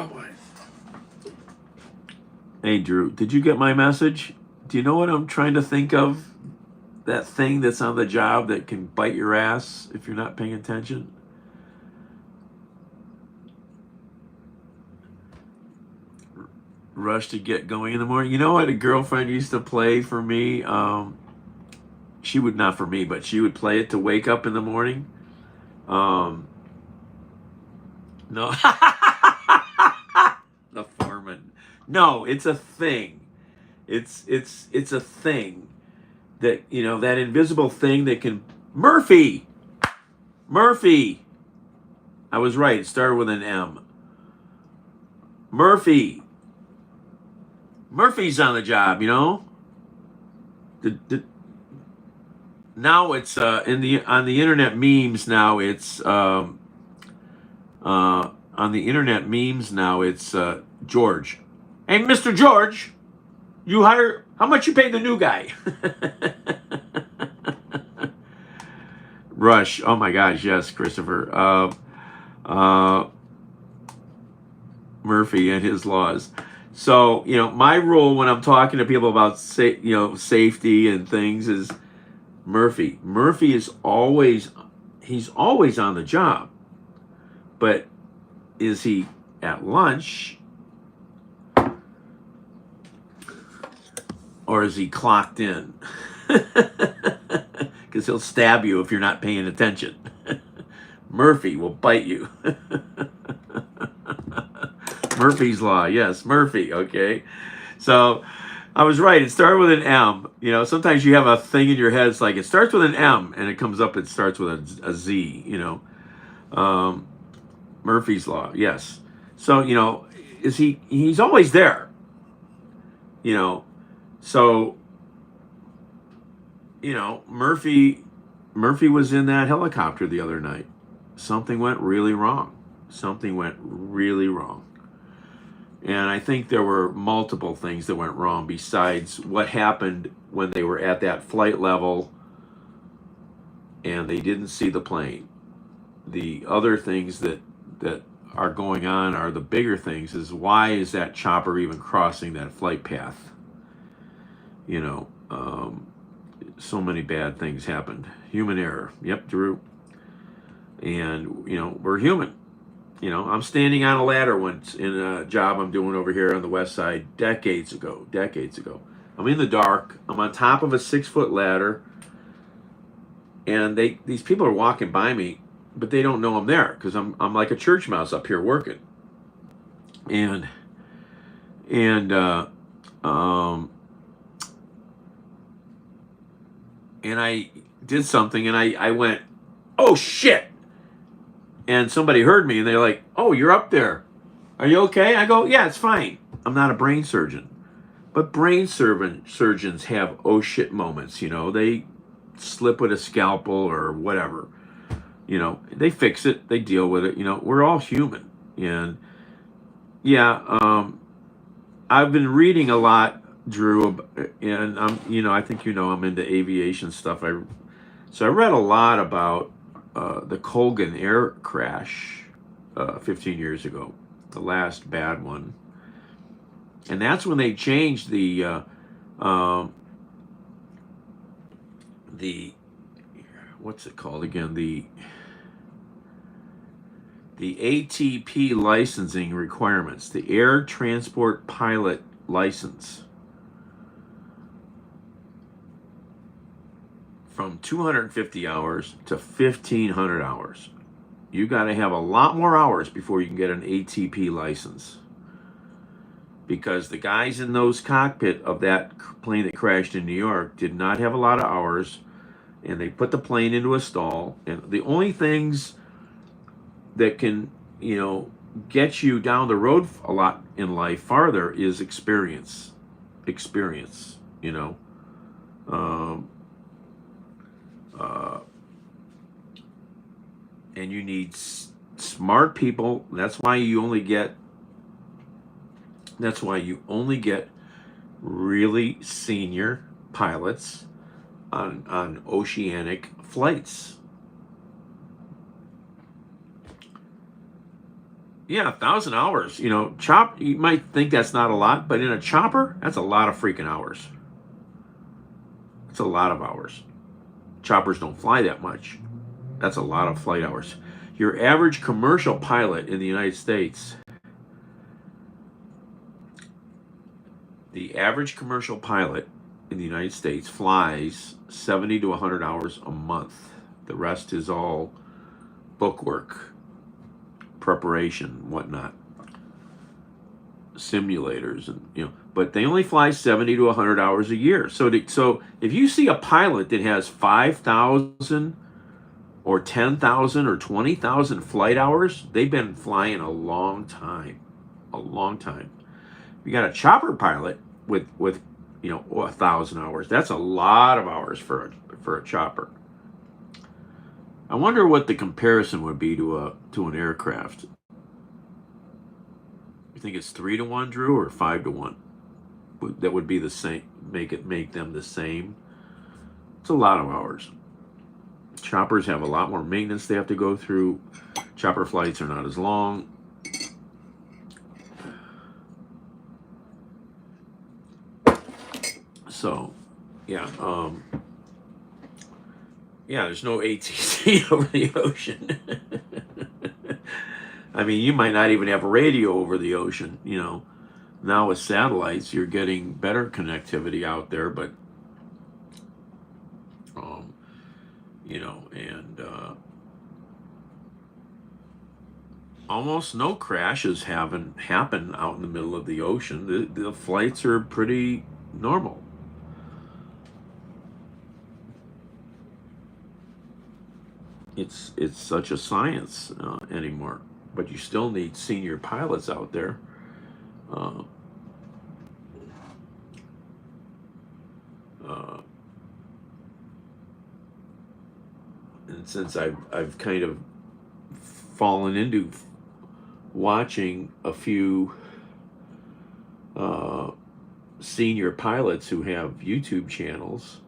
Boy. Hey Drew, did you get my message? Do you know what I'm trying to think of? That thing that's on the job that can bite your ass if you're not paying attention? Rush to get going in the morning. You know what a girlfriend used to play for me? She would, not for me, but she would play it to wake up in the morning. No. The foreman. No, it's a thing. It's a thing that, that invisible thing that can... Murphy! I was right. It started with an M. Murphy's on the job, Now it's on the internet memes now it's on the internet memes now it's George. Hey, Mr. George, how much you pay the new guy? Rush. Oh my gosh, yes, Christopher. Murphy and his laws. So, my rule when I'm talking to people about safety and things is Murphy. Murphy is always on the job. But is he at lunch? or is he clocked in? Because he'll stab you if you're not paying attention. Murphy will bite you. Murphy's Law, yes, Murphy, okay? So I was right. It started with an M. You know, sometimes you have a thing in your head. It's like it starts with an M and it comes up, it starts with a Z, you know. Murphy's Law, yes. So, you know, he's always there, you know. So, you know, Murphy was in that helicopter the other night. Something went really wrong. Something went really wrong. And I think there were multiple things that went wrong besides what happened when they were at that flight level and they didn't see the plane. The other things that are going on are the bigger things, is why is that chopper even crossing that flight path? You know, so many bad things happened. Human error. Yep, Drew. And, you know, we're human. You know, I'm standing on a ladder once in a job I'm doing over here on the west side decades ago. I'm in the dark. I'm on top of a 6-foot ladder. And these people are walking by me, but they don't know I'm there because I'm like a church mouse up here working. And I did something and I went, oh shit. And somebody heard me and they're like, oh, you're up there. Are you okay? I go, yeah, it's fine. I'm not a brain surgeon. But brain surgeons have oh shit moments, you know. They slip with a scalpel or whatever. You know, they fix it, they deal with it. You know, we're all human. And yeah, I've been reading a lot, Drew, and I think I'm into aviation stuff. So I read a lot about the Colgan air crash 15 years ago, the last bad one. And that's when they changed the what's it called again? The ATP licensing requirements, the Air Transport Pilot License, from 250 hours to 1,500 hours. You got to have a lot more hours before you can get an ATP license. Because the guys in those cockpit of that plane that crashed in New York did not have a lot of hours, and they put the plane into a stall. And the only things that can, get you down the road a lot in life farther is experience, and you need smart people. That's why you only get really senior pilots on oceanic flights. Yeah, 1,000 hours. You might think that's not a lot, but in a chopper, that's a lot of freaking hours. It's a lot of hours. Choppers don't fly that much. That's a lot of flight hours. Your average commercial pilot in the United States, flies 70 to 100 hours a month. The rest is all bookwork, preparation, whatnot, simulators, and but they only fly 70 to 100 hours a year. So if you see a pilot that has 5,000 or 10,000 or 20,000 flight hours, they've been flying a long time. You got a chopper pilot with 1,000 hours. That's a lot of hours for a chopper. I wonder what the comparison would be to an aircraft. You think it's 3 to 1, Drew, or 5 to 1? That would be the same. Make them the same. It's a lot of hours. Choppers have a lot more maintenance they have to go through. Chopper flights are not as long. So, yeah, there's no ATC over the ocean. I mean, you might not even have radio over the ocean, Now with satellites, you're getting better connectivity out there, but you know, and almost no crashes haven't happened out in the middle of the ocean. The flights are pretty normal. It's such a science anymore, but you still need senior pilots out there. Uh, uh, and since I've kind of fallen into watching a few senior pilots who have YouTube channels,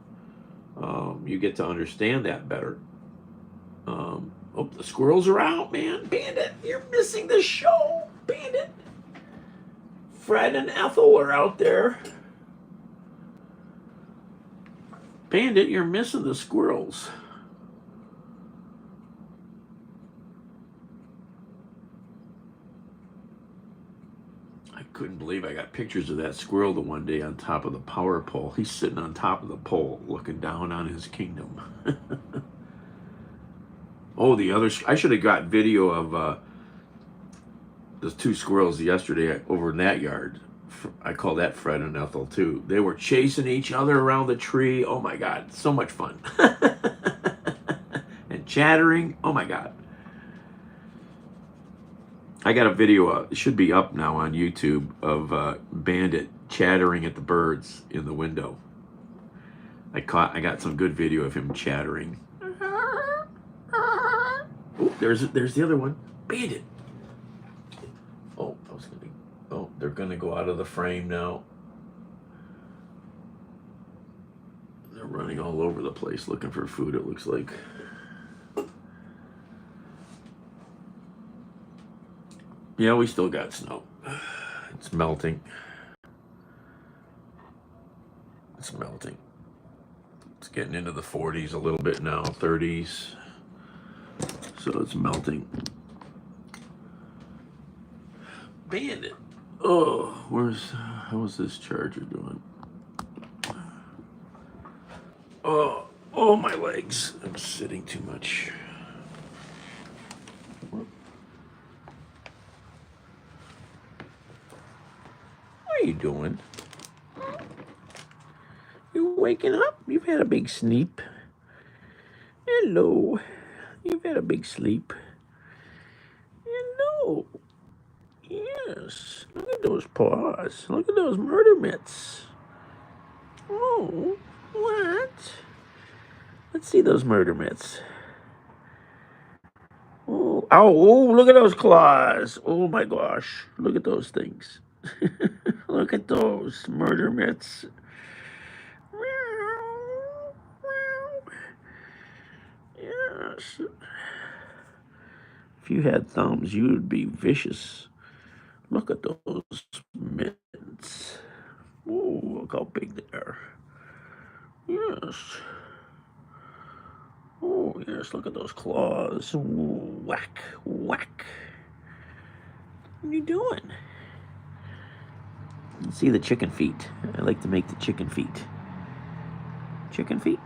you get to understand that better. Oh, the squirrels are out, man. Bandit, you're missing the show. Bandit. Fred and Ethel are out there. Bandit, you're missing the squirrels. I couldn't believe I got pictures of that squirrel the one day on top of the power pole. He's sitting on top of the pole looking down on his kingdom. Oh, the other, I should have got video of those two squirrels yesterday over in that yard. I call that Fred and Ethel too. They were chasing each other around the tree. Oh my God, so much fun. And chattering. Oh my God. I got a video, it should be up now on YouTube, of Bandit chattering at the birds in the window. I got some good video of him chattering. Oh, there's the other one. Bandit. Oh, they're gonna go out of the frame now. They're running all over the place looking for food, it looks like. Yeah, we still got snow. It's melting. It's melting. It's getting into the 40s a little bit now, 30s. So it's melting. Bandit. Oh, how's this charger doing? Oh, my legs. I'm sitting too much. What are you doing? You waking up? You've had a big sleep. Hello. You've had a big sleep. Hello. Yes. Look at those paws. Look at those murder mitts. Oh, what? Let's see those murder mitts. Oh, oh, look at those claws. Oh my gosh. Look at those things. Look at those murder mitts. Yes. If you had thumbs, you would be vicious. Look at those mitts. Oh, look how big they are. Yes. Oh, yes, look at those claws. Ooh, whack, whack. What are you doing? Let's see the chicken feet. I like to make the chicken feet. Chicken feet?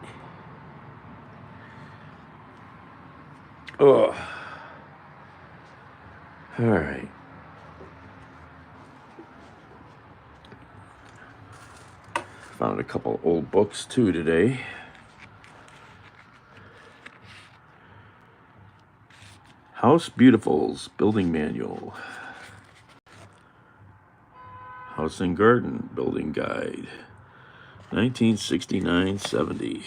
Oh. All right. Found a couple old books too today. House Beautiful's Building Manual. House and Garden Building Guide. 1969-70.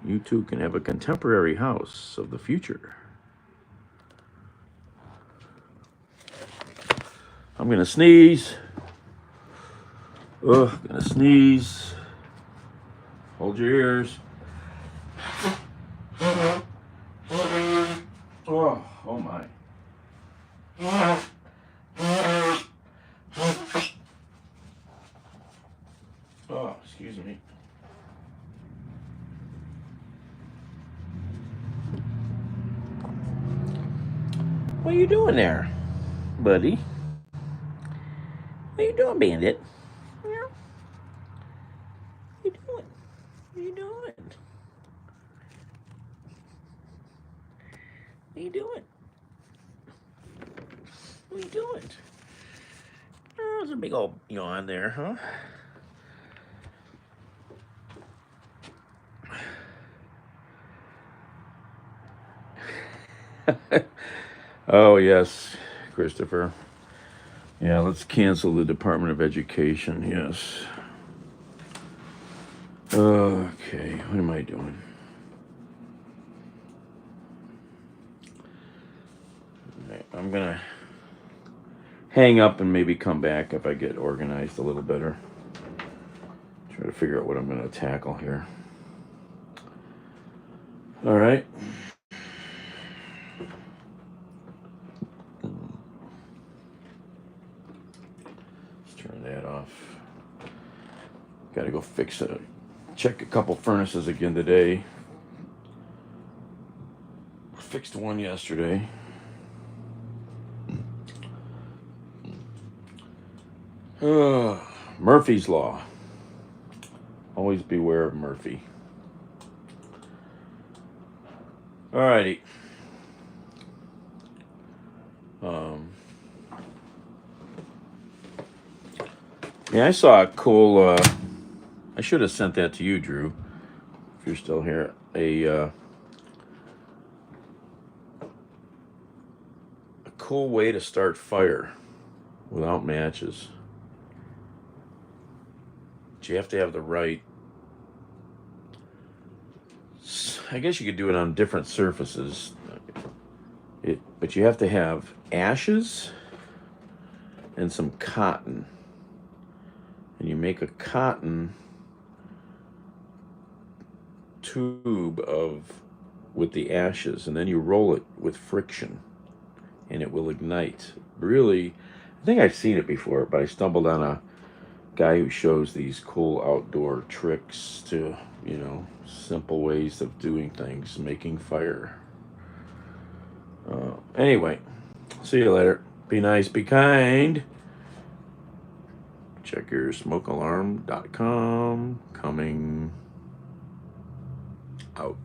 You too can have a contemporary house of the future. I'm gonna sneeze. Ugh, I'm gonna sneeze. Hold your ears. Oh, oh my. Oh, excuse me. What you doing there, buddy? What you doing, Bandit? Yeah. What you doing? What you doing? What you doing? What you doing? Oh, there's a big old yawn there, huh? Oh, yes, Christopher. Yeah, let's cancel the Department of Education, yes. Okay, what am I doing? Right, I'm gonna hang up and maybe come back if I get organized a little better. Try to figure out what I'm gonna tackle here. All right. Let's turn that off. Gotta go fix it. Check a couple furnaces again today. Fixed one yesterday. Murphy's Law. Always beware of Murphy. Alrighty. Yeah, I saw a cool. I should have sent that to you, Drew, if you're still here. A cool way to start fire without matches. But you have to have the right. I guess you could do it on different surfaces. But you have to have ashes and some cotton. And you make a cotton tube with the ashes, and then you roll it with friction, and it will ignite. Really, I think I've seen it before, but I stumbled on a guy who shows these cool outdoor tricks to, simple ways of doing things, making fire. Anyway, see you later. Be nice, be kind. Check your smokealarm.com. Coming out.